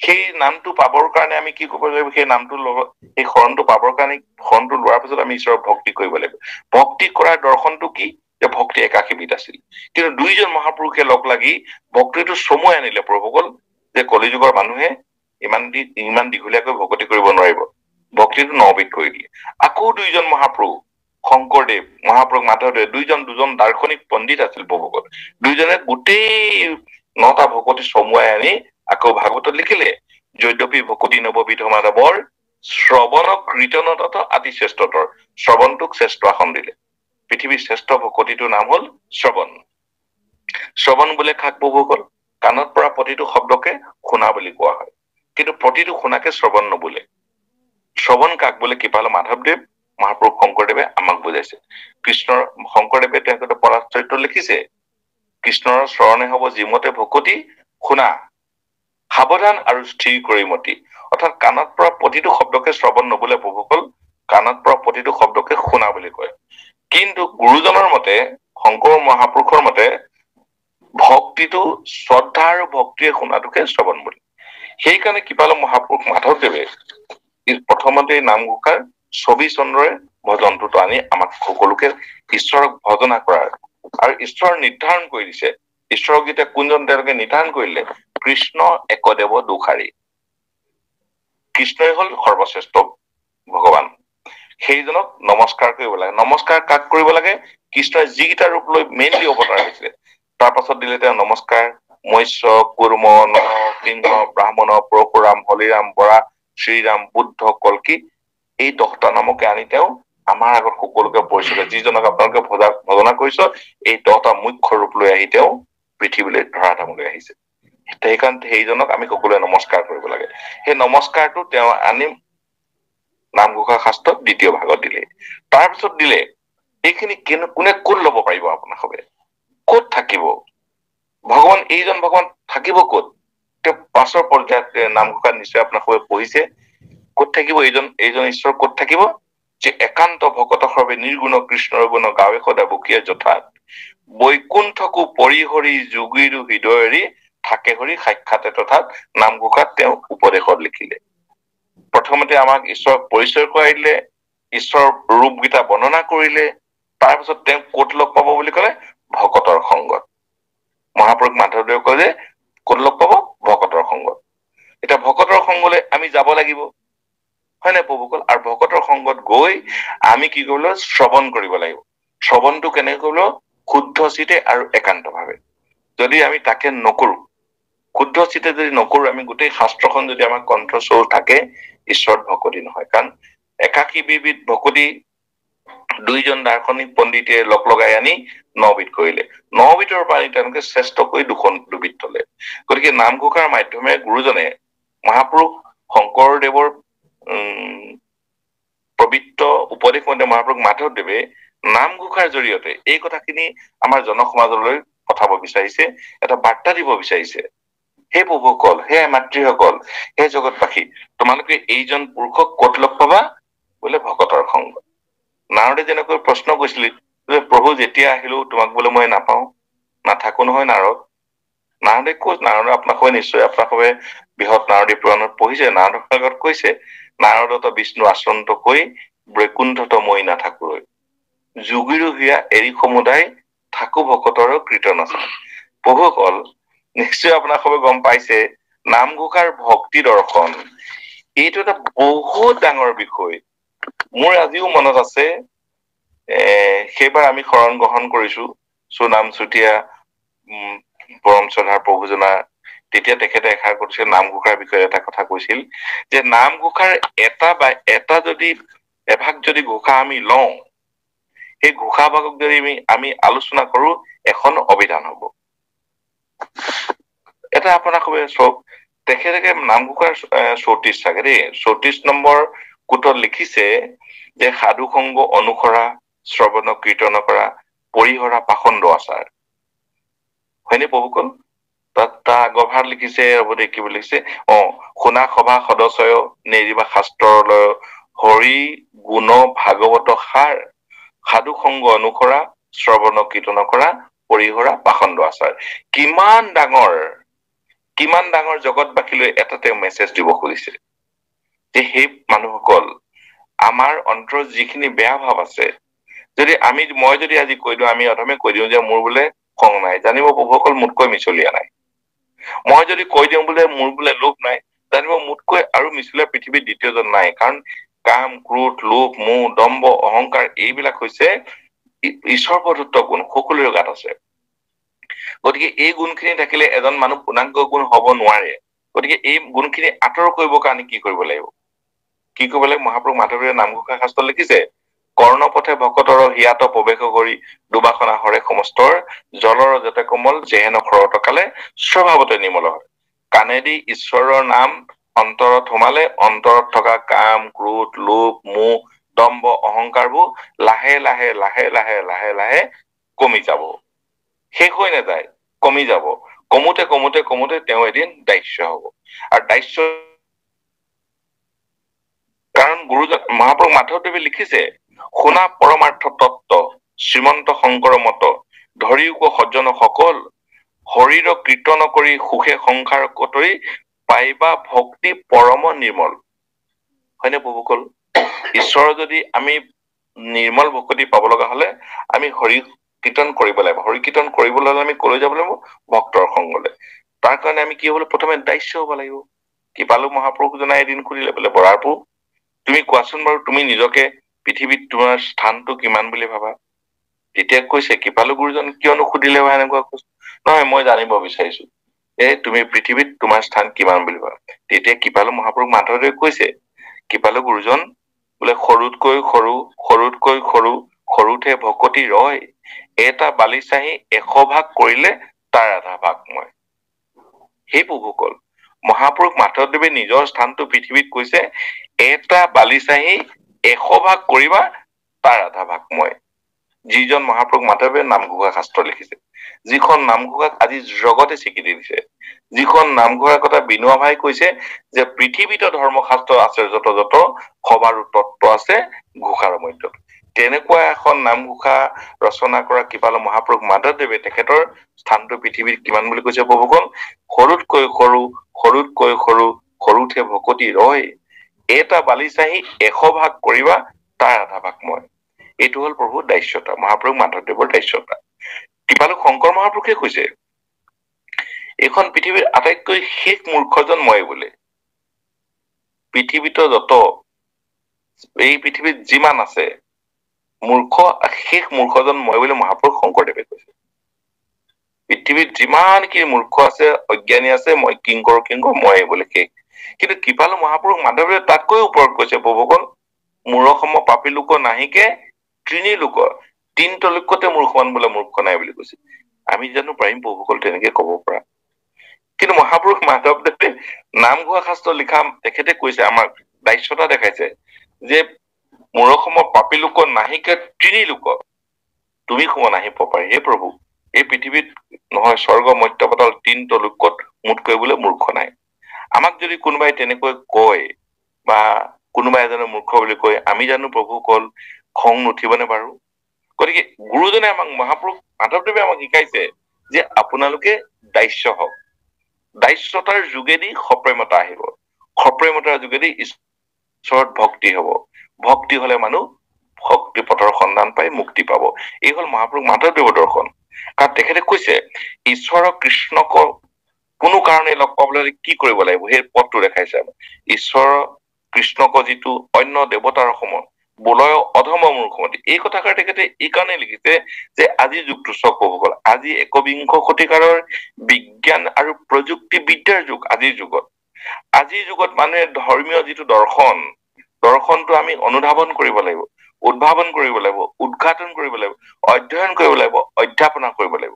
সেই নামটো পাবৰ কাৰণে আমি কি কৰিব লাগিব? সেই নামটো লগত সেই শৰণটো পাবৰ কাৰণে, শৰণটো লোৱাৰ পিছত আমি ঈশ্বৰক ভক্তি কৰিব লাগিব। ভক্তি কৰাৰ দৰ্শনটো কি? যে ভক্তি একাশীবিধ আছিল। কিন্তু দুইজন মহাপুৰুষে লগ লাগি ভক্তিটো চমুৱাই আনিলে প্ৰভুসকল, যে কলিযুগৰ মানুহে ইমান দীঘলীয়াকৈ ভক্তি কৰিব নোৱাৰিব, ভক্তিটো 9বিধ কৰি দিয়ে। আকৌ দুইজন মহাপুৰুষ শংকৰদেৱ, মহাপুৰুষ মাধৱদেৱ, দুজন দাৰ্শনিক পণ্ডিত আছিল প্ৰভুসকল। দুইজনে গোটেই 9টা ভকতি চমুৱাই আনি আকৌ ভাগৱতত লিখিলে, যদ্যপি ভকতি নৱবিধ মাধৱৰ শ্ৰৱণ কীৰ্তনত আতি শ্ৰেষ্ঠতৰ। শ্ৰৱণটোক শ্ৰেষ্ঠ আসন দিলে। পৃথিৱীৰ শ্ৰেষ্ঠ ভকতিটোৰ নাম হল শ্ৰৱণ। শ্ৰৱণ বোলে কাক প্ৰভুসকল? কাণত পৰা প্ৰতিটো শব্দকে শুনা বুলি কোৱা হয়, কিন্তু প্ৰতিটো শুনাকে শ্ৰৱণ নবোলে। শ্ৰৱণ কাক বোলে? কৃপাল মাধৱদেৱ, মহাপুৰুষ শংকৰদেৱে আমাক বুজাইছে। শংকৰদেৱে তেখেতে পলাশ চৰিত্ৰ লিখিছে, কৃষ্ণৰ চৰণে হব যিমতে ভকতি, শুনা সাৱধান আৰু স্থিৰ কৰি মতি। অৰ্থাৎ কাণত পৰা প্ৰতিটো শব্দকে শ্ৰৱণ নবোলে প্ৰভুসকল, কাণত পৰা প্ৰতিটো শব্দকে শুনা বুলি কয়। কিন্তু গুৰুজনৰ মতে, শংকৰ মহাপুৰুষৰ মতে, ভক্তিটো শ্ৰদ্ধা আৰু ভক্তিয়ে শুনাটোকে শ্ৰৱণ বুলি। সেইকাৰণে কৃপাল মহাপুৰুষ মাধৱদেৱে প্ৰথমতে নামঘোষাৰ ছবি চন্দ্ৰৰে ভজনটোতো আনি আমাক সকলোকে ঈশ্বৰক ভজনা কৰাৰ আৰু ঈশ্বৰ নিৰ্ধাৰণ কৰি দিছে। ঈশ্বৰক যেতিয়া কোনজন তেওঁলোকে নিৰ্ধাৰণ কৰিলে, কৃষ্ণ একদেৱ দুষাৰী। কৃষ্ণই হল সৰ্বশ্ৰেষ্ঠ ভগৱান, সেইজনক নমস্কাৰ কৰিব লাগে। নমস্কাৰ কাক কৰিব লাগে? কৃষ্ণই যিকেইটা ৰূপ লৈ মেইনলি অৱতাৰ হৈছিলে। তাৰ পাছত দিলে তেওঁ নমস্কাৰ মৎস্য, কুৰ্ম, নৰহ, সিংহ, ব্ৰাহ্মণ, পৰশুৰাম, হলিৰাম, বৰা, শ্ৰীৰাম, বুদ্ধ, কল্কি, এই 10টা নামকে আনি তেওঁ আমাৰ আগত সকলোকে পৰিচয়, যিজনক আপোনালোকে ভজনা কৰিছ, এই 10টা মুখ্য ৰূপ লৈ আহি তেওঁ পৃথিৱীলৈ ধৰাধামলৈ আহিছে। সেইকাৰণে সেইজনক আমি সকলোৱে নমস্কাৰ কৰিব লাগে। সেই নমস্কাৰটো তেওঁ আনি নামঘোষা শাস্ত্ৰত 2য় ভাগত দিলে। তাৰপিছত দিলে এইখিনি কোনে ক'ত লব পাৰিব? আপোনালোকে ক'ত থাকিব? ভগৱান, এইজন ভগৱান থাকিব ক'ত? তেওঁ পাছৰ পৰ্যায়ত নামঘোষা নিশ্চয় আপোনালোকে পঢ়িছে। ক'ত থাকিব এইজন ঈশ্বৰ? ক'ত থাকিব? যে একান্ত ভকত সৰ্বে নিৰ্গুণ কৃষ্ণৰ গুণ গাৱে সদা বকিয়া যথাত, বৈকুণ্ঠকো পৰিহৰি যোগীৰো হৃদয়েৰি, থাকে হৰি সাক্ষাতে তথাৎ। নামঘোষাত তেওঁ উপদেশত লিখিলে। প্ৰথমতে আমাক ঈশ্বৰক পৰিচয় কৰাই দিলে, ঈশ্বৰৰ ৰূপকেইটা বৰ্ণনা কৰিলে। তাৰপিছত তেওঁ ক'ত লগ পাব বুলি কলে? ভকতৰ সংগত। মহাপুৰুষ মাধৱদেৱে কয় যে ক'ত লগ পাব? ভকতৰ সংগত। এতিয়া ভকতৰ সংগলৈ আমি যাব লাগিব, হয় নাই প্ৰভুসকল? আৰু ভকতৰ সংগত গৈ আমি কি কৰিব লাগিব? শ্ৰৱণ কৰিব লাগিব। শ্ৰৱণটো কেনেকৈ কৰিব? শুদ্ধ চিতে আৰু একান্ত ভাৱে। যদি আমি তাকে নকৰো, শুদ্ধ চিতে যদি নকৰো, আমি গোটেই শাস্ত্ৰখন যদি আমাৰ কণ্ঠস্বৰ থাকে, ঈশ্বৰত ভকতি নহয়। কাৰণ একাশীবিধ ভকতি দুইজন দাৰ্শনিক পণ্ডিতে লগ লগাই আনি 9বিধ কৰিলে। 9বিধৰ পৰা তেওঁলোকে শ্ৰেষ্ঠ কৰি 2বিধ থলে। গতিকে নামঘোষাৰ মাধ্যমেৰে গুৰুজনে, মহাপুৰুষ শংকৰদেৱৰ পবিত্ৰ উপদেশ মতে মহাপুৰুষ মাধৱদেৱে নামঘোষাৰ জৰিয়তে এই কথাখিনি আমাৰ জনসমাজলৈ পঠাব বিচাৰিছে, এটা বাৰ্তা দিব বিচাৰিছে। হে প্ৰভুসকল, হে মাতৃসকল, হে জগতবাসী, তোমালোকে এইজন পুৰুষক ক'ত লগ পাবা? বোলে ভকতৰ সংগ। নাৰদে যেনেকৈ প্ৰশ্ন কৰিছিল যে প্ৰভু যেতিয়া আহিলো তোমাক বোলে মই নাপাওঁ, নাথাকো নহয় নাৰদ। নাৰদে ক'ত? নাৰদে আপোনালোকে নিশ্চয় আপোনালোকে বৃহৎ নাৰদী পুৰাণত পঢ়িছে। নাৰদৰ আগত কৈছে, নাৰদত বিষ্ণু আশ্ৰন্ত কৈ বৈকুণ্ঠত মই নাথাকোলৈ, যোগীৰো হিয়া এৰি সমুদায়, থাকো ভকতৰ কীৰ্তন আছে। প্ৰভুসকল, নিশ্চয় আপোনালোকে গম পাইছে, নামঘোষাৰ ভক্তি দৰ্শন এইটো এটা বহুত ডাঙৰ বিষয়। মোৰ আজিও মনত আছে, সেইবাৰ আমি শৰণ গ্ৰহণ কৰিছো সুনাম চুতীয়া পৰম শ্ৰদ্ধাৰ প্ৰভুজনা। তেতিয়া তেখেতে এষাৰ কৰিছিল, নামঘোষাৰ বিষয়ে এটা কথা কৈছিল যে নামঘোষাৰ এটা যদি এভাগ যদি ঘোষা আমি লওঁ, সেই ঘোষা ভাগক যদি আমি আলোচনা কৰো, এখন অভিধান হব। এটা আপোনালোকে চাওক, তেখেতে নামঘোষাৰ 34 চাগে দেই, 34 নম্বৰ কোটত লিখিছে যে সাধু সংগ অনুসৰা, শ্ৰৱণ কীৰ্তন কৰা, পৰিহৰা পাখণ্ড আচাৰ। হয়নে প্ৰভুসকল? তাত আগভাগ লিখিছে, ৰব দে কি বুলি লিখিছে, শুনা সভা সদস্য নেৰিবা শাস্ত্ৰলয়, হৰি গুণ ভাগৱত সাৰ, সাধু সংগ অনুসৰা, শ্ৰৱণ কীৰ্তন কৰা, পৰিহৰা পাখণ্ড আচাৰ। কিমান ডাঙৰ জগতবাসীলৈ এটা তেওঁ মেছেজ দিব খুজিছে যে সেই মানুহসকল, আমাৰ অন্তৰত যিখিনি বেয়া ভাৱ আছে, যদি মই যদি আজি কৈ দিওঁ, আমি অধমে কৈ দিওঁ যে মোৰ বোলে খং নাই, জানিব প্ৰভুসকল মোতকৈ মিছলীয়া নাই। মই যদি কৈ দিওঁ বোলে মোৰ বোলে লোভ নাই, জানিব মোতকৈ আৰু মিছলীয়া পৃথিৱীত দ্বিতীয়জন নাই। কাৰণ কাম, ক্ৰোধ, লোভ, মোহ, দম্ভ, অহংকাৰ এইবিলাক হৈছে ঈশ্বৰ প্ৰদত্ত গুণ, সকলোৰে গাত আছে। গতিকে এই গুণখিনি থাকিলে এজন মানুহ পূৰ্ণাংগ গুণ হব নোৱাৰে। গতিকে এই গুণখিনি আঁতৰ কৰিবৰ কাৰণে কি কৰিব লাগিব? কি কৰিব লাগিব? মহাপুৰুষ মাধৱদেৱে নামঘোষা শাস্ত্ৰত লিখিছে, কৰ্ণপথে ভকতৰ হিয়াত প্ৰৱেশ কৰি দুবাসনা হৰে সমস্তৰ, জলৰ যতে কোমল যেহেন খৰত কালে স্বভাৱতে নিৰ্মল হয়। কাণেদি ঈশ্বৰৰ নাম অন্তৰত সোমালে অন্তৰত থকা কাম, ক্ৰোধ, লোভ, মোহ, দম্ভ, অহংকাৰবোৰ লাহে লাহে লাহে লাহে লাহে লাহে কমি যাব। শেষ হৈ নাযায়, কমি যাব। কমোতে কমোতে কমোতে তেওঁ এদিন দাস্য হব। আৰু দাস্য, কাৰণ গুৰুজন মহাপুৰুষ মাধৱদেৱে লিখিছে, শুনা পৰমাৰ্থ তত্ত্ব শ্ৰীমন্ত শংকৰ মত, ধৰিও সজ্জন সকল শৰীৰ কীৰ্তন কৰি সুখে সংসাৰ কতৰি পাইবা ভক্তি পৰম নিৰ্মল। হয়নে প্ৰভুসকল? ঈশ্বৰৰ যদি আমি নিৰ্মল ভক্তি পাব লগা হলে আমি হৰি কীৰ্তন কৰিব লাগিব। হৰি কীৰ্তন কৰিবলৈ হলে আমি কলৈ যাব লাগিব? ভক্তৰ সংগলৈ। তাৰ কাৰণে আমি কি হব লাগিব? প্ৰথমে দাস্য হব লাগিব। কৃপালু মহাপুৰুষজনাই এদিন সুধিলে, বোলে বৰাৰপু, তুমি কোৱাচোন বাৰু, তুমি নিজকে পৃথিৱীত তোমাৰ স্থানটো কিমান বুলি ভাবা? তেতিয়া কৈছে, কৃপালু গুৰুজন কিয়নো সুধিলে বা এনেকুৱা কৈছে? নহয়, মই জানিব বিচাৰিছো তুমি পৃথিৱীত তোমাৰ স্থান কিমান বুলি ভাবা? তেতিয়া কৃপালু মহাপুৰুষ মাধৱদেৱে কৈছে, কৃপালু গুৰুজন, বোলে সৰুতকৈ সৰু, সৰুতকৈ সৰু, সৰুতে ভকতি ৰয়, এটা বালিচাহি 100 ভাগ কৰিলে তাৰ আধা ভাগ মই। সেই প্ৰভুসকল, মহাপুৰুষ মাধৱদেৱে নিজৰ স্থানটো পৃথিৱীত কৈছে, এটা বালিচাহি 100 ভাগ কৰিবা, তাৰ আধা ভাগ মই। যিজন মহাপুৰুষ মাধৱদেৱে নামঘোষা শাস্ত্ৰ লিখিছে, যিখন নামঘোষাক আজি জগতে স্বীকৃতি দিছে, যিখন নামঘোষাৰ কথা বিনোৱা ভাই কৈছে যে পৃথিৱীত ধৰ্মশাস্ত্ৰ আছে যত যত, সবাৰো তত্ত্ব আছে ঘোষাৰ মধ্যত। তেনেকুৱা এখন নামঘোষা ৰচনা কৰা কৃপালু মহাপুৰুষ মাধৱদেৱে তেখেতৰ স্থানটো পৃথিৱীত কিমান বুলি কৈছে প্ৰভুসকল? সৰুতকৈ সৰু, সৰুতকৈ সৰু, সৰুতে ভকতি ৰয়, এটা বালিচাহি 100 ভাগ কৰিবা, তাৰ আধা ভাগ মই। এইটো হল প্ৰভু দাস্যতা, মহাপুৰুষ মাধৱদেৱৰ দাস্যতা। কৃপালু শংকৰ মহাপুৰুষে কৈছে, এইখন পৃথিৱীৰ আটাইতকৈ শেষ মূৰ্খজন মই বোলে। পৃথিৱীত যত, এই পৃথিৱীত যিমান আছে মূৰ্খ, শেষ মূৰ্খজন মই বুলি মহাপুৰুষ শংকৰদেৱে কৈছে। পৃথিৱীত যিমানখিনি মূৰ্খ আছে, অজ্ঞানী আছে, মই কিংকৰ কিংকৰ মই বোলে শেষ। কিন্তু কৃপালু মহাপুৰুষ মাধৱদেৱে তাতকৈ ওপৰত কৈছে, প্ৰভুসকল, মূৰ সম পাপী লোক নাহিকে তৃণী লোক, 3 তলক্ষতে মূৰ সমান বোলে মূৰ্খ নাই বুলি কৈছে। আমি জানো পাৰিম প্ৰভুসকল তেনেকে কব পৰা? কিন্তু মহাপুৰুষ মাধৱদেৱে নামঘোষা শাস্ত্ৰ লিখা তেখেতে কৈছে, আমাক দাস্যতা দেখাইছে যে মূৰ সম পাপী লোক নাহিকে তৃণী লোক, তুমি সম নাহিব পাৰি। হে প্ৰভু, এই পৃথিৱীত নহয়, স্বৰ্গ মধ্য পাতাল 3 তলক্ষত মোতকৈ বোলে মূৰ্খ নাই। আমাক যদি কোনোবাই তেনেকৈ কয়, বা কোনোবাই এজনে মূৰ্খ বুলি কয়, আমি জানো প্ৰভুসকল খং নুঠিবনে বাৰু? গতিকে গুৰুজনে আমাক, মহাপুৰুষ মাধৱদেৱে আমাক শিকাইছে যে আপোনালোকে দাস্য হওক। দাস্যতাৰ যোগেদি সপ্ৰেমতা আহিব, সপ্ৰেমতাৰ যোগেদি ঈশ্বৰত ভক্তি হব, ভক্তি হলে মানুহ ভক্তি পথৰ সন্ধান পাই মুক্তি পাব। এই হল মহাপুৰুষ মাধৱদেৱৰ দৰ্শন। কাৰণ তেখেতে কৈছে, ঈশ্বৰক কৃষ্ণক কোনো কাৰণে লগ পাবলৈ হলে কি কৰিব লাগিব, সেই পথটো দেখাইছে। ঈশ্বৰ কৃষ্ণক যিটো অন্য দেৱতাৰ সমান বলয় অধম মূৰ্খমতি, এই কথাষাৰ তেখেতে এই কাৰণে লিখিছে যে আজিৰ যুগটো চক প্ৰভুসকল, আজি 21বিংশ শতিকাৰৰ বিজ্ঞান আৰু প্ৰযুক্তিবিদ্যাৰ যুগ। আজিৰ যুগত মানুহে ধৰ্মীয় যিটো দৰ্শনটো আমি অনুধাৱন কৰিব লাগিব, উদ্ভাৱন কৰিব লাগিব, উদ্ঘাটন কৰিব লাগিব, অধ্যয়ন কৰিব লাগিব, অধ্যাপনা কৰিব লাগিব।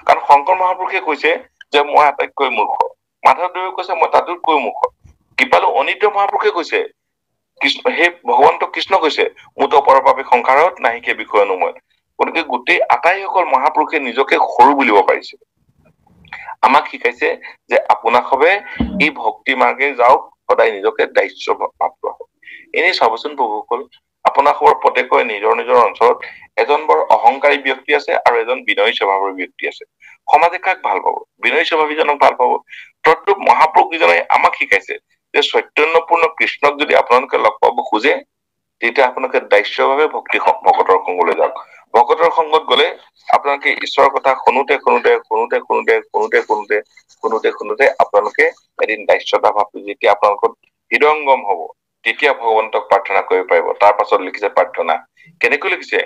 কাৰণ শংকৰ মহাপুৰুষে কৈছে যে মই আটাইতকৈ মূৰ্খ, মাধৱদেৱে কৈছে মই তাতোতকৈ মূৰ্খ, কৃপালু অনিত্য মহাপুৰুষে কৈছে, কৃষ্ণ সেই ভগৱন্ত কৃষ্ণ কৈছে, মুঠ পৰপাপী সংসাৰত নাহিকে বিষয় অনুময়। গতিকে গোটেই আটাইসকল মহাপুৰুষে নিজকে সৰু বুলিব পাৰিছে। আমাক শিকাইছে যে আপোনাক সবে এই ভক্তি মাৰ্গে যাওক, সদায় নিজকে দাস্য প্ৰাপ্ত হওক। এনেই চাবচোন প্ৰভুসকল, আপোনাক সবৰ প্ৰত্যেকৰে নিজৰ নিজৰ অঞ্চলত এজন বৰ অহংকাৰী ব্যক্তি আছে আৰু এজন বিনয়ী স্বভাৱৰ ব্যক্তি আছে। সমাজে কাক ভাল পাব? বিনয়ী স্বভাৱীজনক ভাল পাব। তদ্ৰূপ মহাপুৰুষ কেইজনে আমাক শিকাইছে যে চৈতন্যপূৰ্ণ কৃষ্ণক যদি আপোনালোকে লগ পাব খোজে, তেতিয়া আপোনালোকে দাস্যভাৱে ভকতৰ সংগলৈ যাওক। ভকতৰ সংগত গলে আপোনালোকে ঈশ্বৰৰ কথা শুনোতে আপোনালোকে এদিন দাস্যতা ভাৱটো যেতিয়া আপোনালোকৰ হৃদয়ংগম হব, তেতিয়া ভগৱন্তক প্ৰাৰ্থনা কৰিব পাৰিব। তাৰ পাছত লিখিছে প্ৰাৰ্থনা, কেনেকৈ লিখিছে,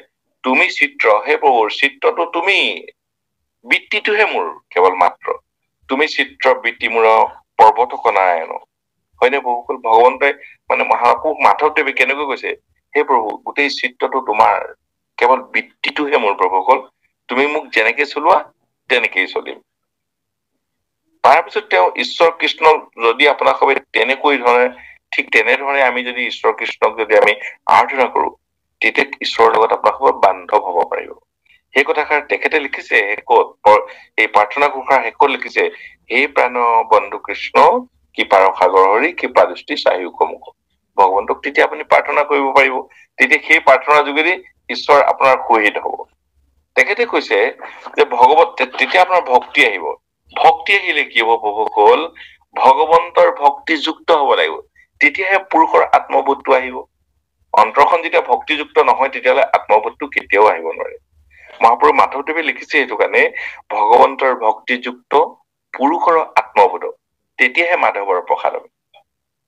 তুমি চিত্ৰ, হে প্ৰভুৰ চিত্ৰটো তুমি, বৃত্তিটোহে মোৰ কেৱল মাত্ৰ, তুমি চিত্ৰ বৃত্তি মূৰ পৰ্বতক নাৰায়ণ। হয়নে বহুকুল? ভগৱন্তই মানে মহাপুৰুষ মাধৱদেৱে কেনেকৈ কৈছে, হে প্ৰভু গোটেই চিত্ৰটো তোমাৰ, কেৱল বৃত্তিটোহে মোৰ প্ৰভুসকল, তুমি মোক যেনেকে চলোৱা তেনেকেই চলিম। তাৰপিছত তেওঁ ঈশ্বৰ কৃষ্ণক যদি আপোনাক তেনেকৈ ধৰণে, ঠিক তেনেধৰণে আমি যদি ঈশ্বৰ কৃষ্ণক যদি আমি আৰাধনা কৰো, তেতিয়া ঈশ্বৰৰ লগত আপোনালোকৰ বান্ধৱ হব পাৰিব। সেই কথাষাৰ তেখেতে লিখিছে শেষত, এই প্ৰাৰ্থনা ঘোষাৰ শেষত লিখিছে, হে প্ৰাণ বন্ধু কৃষ্ণ কৃপাৰ সাগৰ হৰি কৃপা দৃষ্টি চাহি মুখ। ভগৱন্তক তেতিয়া আপুনি প্ৰাৰ্থনা কৰিব পাৰিব, তেতিয়া সেই প্ৰাৰ্থনাৰ যোগেদি ঈশ্বৰ আপোনাৰ সহিত হব। তেখেতে কৈছে যে তেতিয়া আপোনাৰ ভক্তি আহিব। ভক্তি আহিলে কি হব প্ৰভুসকল, ভগৱন্তৰ ভক্তিযুক্ত হব লাগিব, তেতিয়াহে পুৰুষৰ আত্মবোধটো আহিব। অন্তৰখন যেতিয়া ভক্তিযুক্ত নহয়, তেতিয়াহ'লে আত্মবোধটো কেতিয়াও আহিব নোৱাৰে। মহাপুৰুষ মাধৱদেৱে লিখিছে সেইটো কাৰণে, ভগৱন্তৰ ভক্তিযুক্ত পুৰুষৰ আত্মবোধ, তেতিয়াহে মাধৱৰ প্ৰসাদ হবে।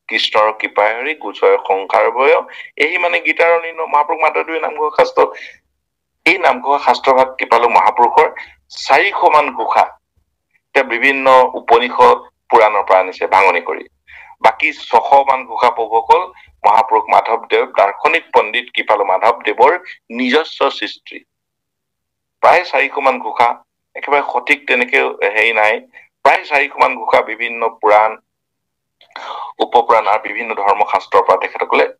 কৃষ্ণৰ কৃপাই হৰি গোচৰ সংসাৰ ভয়, এই মানে গীতাৰ মহাপুৰুষ মাধৱদেৱে নামঘোষা শাস্ত্ৰত, এই নামঘোষা শাস্ত্ৰভাগ কৃপালু মহাপুৰুষৰ 400 মান ঘোষা তেওঁ বিভিন্ন উপনিষদ পুৰাণৰ পৰা আনিছে ভাঙনি কৰি। বাকী 600 মান ঘোষা প্ৰভুসকল মহাপুৰুষ মাধৱদেৱ দাৰ্শনিক পণ্ডিত কৃপালু মাধৱদেৱৰ নিজস্ব সৃষ্টি। প্ৰায় 400 মান ঘোষা, একেবাৰে সঠিক তেনেকে হেৰি নাই, প্ৰায় 400 মান ঘোষা বিভিন্ন পুৰাণ উপপুৰাণ আৰু বিভিন্ন ধৰ্মশাস্ত্ৰৰ পৰা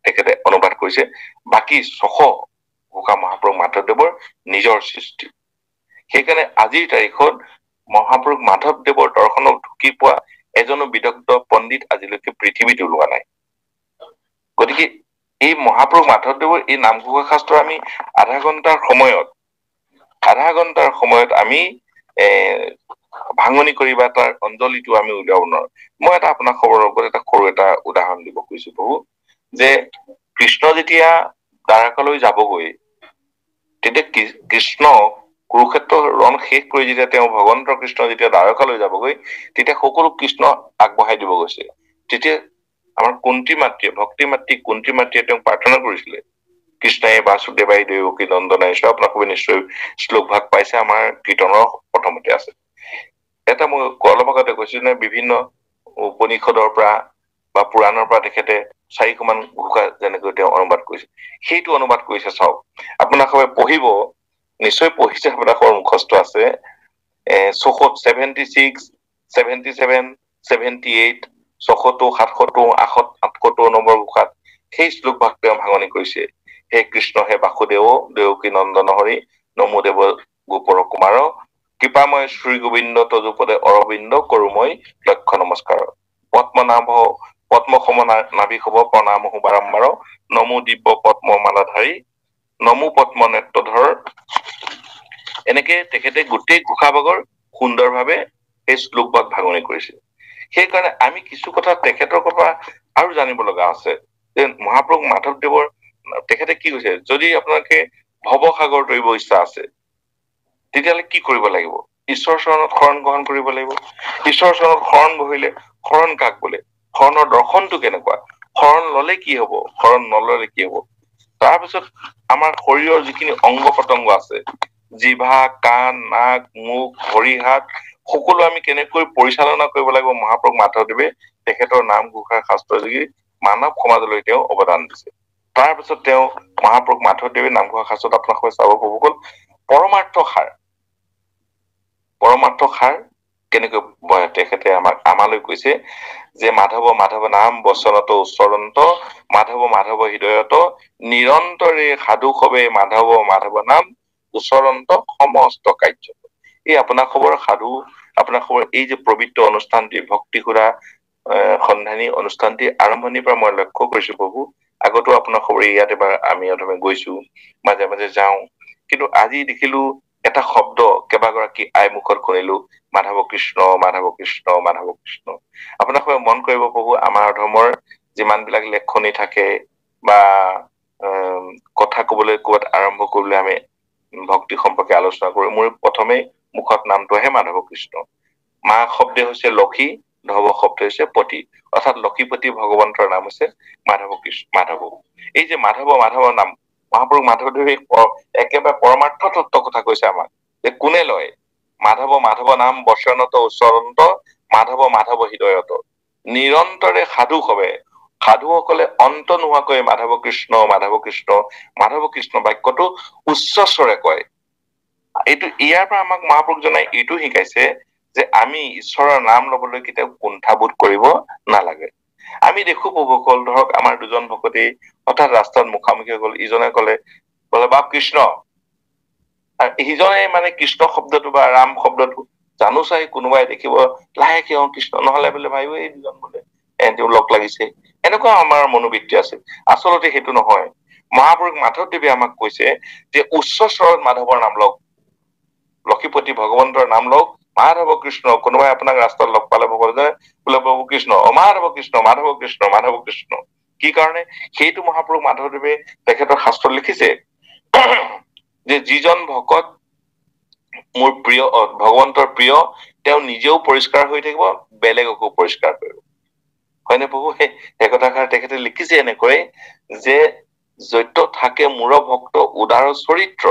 তেখেতে অনুবাদ কৰিছে। বাকী 600 ঘোষা মহাপুৰুষ মাধৱদেৱৰ নিজৰ সৃষ্টি। সেইকাৰণে আজিৰ তাৰিখত মহাপুৰুষ মাধৱদেৱৰ দৰ্শনক ঢুকি পোৱা এজনো বিদগ্ধ পণ্ডিত আজিলৈকে পৃথিৱীত ওলোৱা নাই। গতিকে এই মহাপুৰুষ মাধৱদেৱৰ এই নামঘোষা শাস্ত্ৰ আমি আধা ঘন্টাৰ সময়ত আমি ভাঙনি কৰি বা তাৰ অঞ্জলিটো আমি উলিয়াব নোৱাৰো। মই আপোনাক খবৰ লগত এটা সৰু এটা উদাহৰণ দিব খুজিছো প্ৰভু, যে কৃষ্ণ যেতিয়া দ্বাৰকালৈ যাবগৈ, তেতিয়া কৃষ্ণ কুৰুক্ষেত্ৰৰ ৰণ শেষ কৰি যেতিয়া তেওঁ ভগৱন্তৰ কৃষ্ণ যেতিয়া দ্বাৰকালৈ যাবগৈ, তেতিয়া সকলো কৃষ্ণ আগবঢ়াই দিব গৈছে। তেতিয়া আমাৰ কুন্তী মাতৃয়ে, ভক্তি মাতৃ কুন্তী মাতৃয়ে তেওঁক প্ৰাৰ্থনা কৰিছিলে, কৃষ্ণই বাসুদেৱাই দেৱকী নন্দনাই, আপোনালোকে নিশ্চয় শ্লোক ভাগ পাইছে, আমাৰ কীৰ্তনৰ প্ৰথমতে আছে। এটা মই অলপ আগতে কৈছো নে, বিভিন্ন উপনিষদৰ পৰা বা পুৰাণৰ পৰা তেখেতে 400 মান ঘোষা যেনেকৈ তেওঁ অনুবাদ কৰিছে, সেইটো অনুবাদ কৰিছে চাওক। আপোনালোকে পঢ়িব, নিশ্চয় পঢ়িছে, আপোনালোকৰ মুখস্থ আছে, 76, 77, 78, 74, 77, 78 নম্বৰ ঘোষাত সেই শ্লোক ভাগ তেওঁ ভাঙনি কৰিছে। হে কৃষ্ণ হে বাসুদেৱ দেৱকী নন্দন হৰি নমো দেৱ গোপৰ কুমাৰ কৃপাময় শ্ৰী গোবিন্দ তজুপদে অৰবিন্দ কৰো মই লক্ষ্য নমস্কাৰ। পদ্ম সম নাভি হব প্ৰণামহো বাৰম্বাৰ, নমো দিব্য পদ্ম মালাধাৰী নমো পদ্ম নেত্ৰধৰ। এনেকে তেখেতে গোটেই ঘোষাভাগৰ সুন্দৰভাৱে সেই শ্লোকভাগ ভাঙনি কৰিছে। সেইকাৰণে আমি কিছু কথা তেখেতৰ পৰা আৰু জানিব লগা আছে, যে মহাপুৰুষ মাধৱদেৱৰ তেখেতে কি কৈছে, যদি আপোনালোকে ভৱসাগৰ তৰিব ইচ্ছা আছে, তেতিয়াহ'লে কি কৰিব লাগিব? ঈশ্বৰ চৰণত শৰণ গ্ৰহণ কৰিব লাগিব। ঈশ্বৰৰ চৰণত শৰণ বহিলে শৰণ কাক বোলে? শৰণৰ দৰ্শনটো কেনেকুৱা? শৰণ ললে কি হব, শৰণ নললে কি হব? তাৰপিছত আমাৰ শৰীৰৰ যিখিনি অংগ প্ৰত্যংগ আছে, জিভা, কাণ, নাক, মুখ, ভৰি, হাত, সকলো আমি কেনেকৈ পৰিচালনা কৰিব লাগিব, মহাপুৰুষ মাধৱদেৱে তেখেতৰ নামঘোষা শাস্ত্ৰ যোগী মানৱ সমাজলৈ তেওঁ অৱদান দিছে। তাৰপিছত তেওঁ মহাপুৰুষ মাধৱদেৱে নামঘোষা শাস্ত্ৰত আপোনালোকে চাব প্ৰভুসকল, পৰমাৰ্থ সাৰ কেনেকৈ তেখেতে আমালৈ কৈছে, যে মাধৱ মাধৱ নাম বচনত উচ্চৰন্ত, মাধৱ মাধৱ হৃদয়ত নিৰন্তৰে সাধু সবে, মাধৱ মাধৱ নাম উচ্চৰন্ত সমস্ত কাৰ্য। এই আপোনাৰ খবৰ সাধু, আপোনাৰ খবৰ এই যে পবিত্ৰ অনুষ্ঠানটি, ভক্তি সুৰা সন্ধানী অনুষ্ঠানটি আৰম্ভণিৰ পৰা মই লক্ষ্য কৰিছো প্ৰভু, আগতো আপোনাৰ খবৰ ইয়াত এবাৰ আমি অথমে গৈছো, মাজে মাজে যাওঁ, কিন্তু আজি দেখিলো এটা শব্দ কেইবাগৰাকী আই মুখত শুনিলো, মাধৱ কৃষ্ণ মাধৱ কৃষ্ণ মাধৱ কৃষ্ণ। আপোনালোকে মন কৰিব প্ৰভু, আমাৰ ধৰ্মৰ যিমান বিলাক লেখনি থাকে বা কথা কবলৈ ক'ৰবাত আৰম্ভ কৰিবলৈ আমি ভক্তি সম্পৰ্কে আলোচনা কৰো, মোৰ প্ৰথমেই মুখত নামটো আহে মাধৱ কৃষ্ণ। মা শব্দ হৈছে লক্ষী, ধৱ শব্দ হৈছে পতি, অৰ্থাৎ লক্ষীপতি ভগৱন্তৰ নাম হৈছে মাধৱ কৃষ্ণ মাধৱ। এই যে মাধৱ মাধৱৰ নাম, মহাপুৰুষ মাধৱদেৱে একেবাৰে পৰমাৰ্থ তত্ত্ব কথা কৈছে আমাক, যে কোনে লয় মাধৱ মাধৱ নাম বচনত উচ্চৰন্ত, মাধৱ মাধৱ হৃদয়ত নিৰন্তৰে সাধু হবে, সাধুসকলে অন্ত নোহোৱাকৈ মাধৱ কৃষ্ণ মাধৱ কৃষ্ণ মাধৱ কৃষ্ণ বাক্যটো উচ্চ স্বৰে কয়। ইয়াৰ পৰা আমাক মহাপুৰুষজনে এইটো শিকাইছে যে আমি ঈশ্বৰৰ নাম লবলৈ কেতিয়াও কুণ্ঠাবোধ কৰিব নালাগে। আমি দেখো প্ৰভুসকল, ধৰক আমাৰ দুজন ভকতি হঠাৎ ৰাস্তাত মুখামুখি হৈ গল, ইজনে কলে বাপ কৃষ্ণ, আৰু সিজনে মানে কৃষ্ণ শব্দটো বা ৰাম শব্দটো জানো চাই কোনোবাই দেখিব লাহেকে কৃষ্ণ, নহলে বোলে ভাবিব এই দুজন বোলে তেওঁ লগ লাগিছে, এনেকুৱা আমাৰ মনোবৃত্তি আছে। আচলতে সেইটো নহয়। মহাপুৰুষ মাধৱদেৱে আমাক কৈছে যে উচ্চ স্বৰত মাধৱৰ নাম লওক, লক্ষীপতি ভগৱন্তৰ নাম লওক, মাধৱ কৃষ্ণ। কোনোবাই আপোনাক ৰাস্তাত লগ পালে বোলে প্ৰভু কৃষ্ণ, মাধৱ কৃষ্ণ মাধৱ কৃষ্ণ মাধৱ কৃষ্ণ। কি কাৰণে? সেইটো মহাপুৰুষ মাধৱদেৱে তেখেতৰ শাস্ত্ৰত লিখিছে যে যিজন ভকত মোৰ প্ৰিয়, ভগৱন্তৰ প্ৰিয়, তেওঁ নিজেও পৰিষ্কাৰ হৈ থাকিব, বেলেগকো পৰিষ্কাৰ কৰিব। হয়নে প্ৰভু? সেই কথাষাৰ তেখেতে লিখিছে এনেকৈ যে যত থাকে মূৰ ভক্ত উদাৰ চৰিত্ৰ,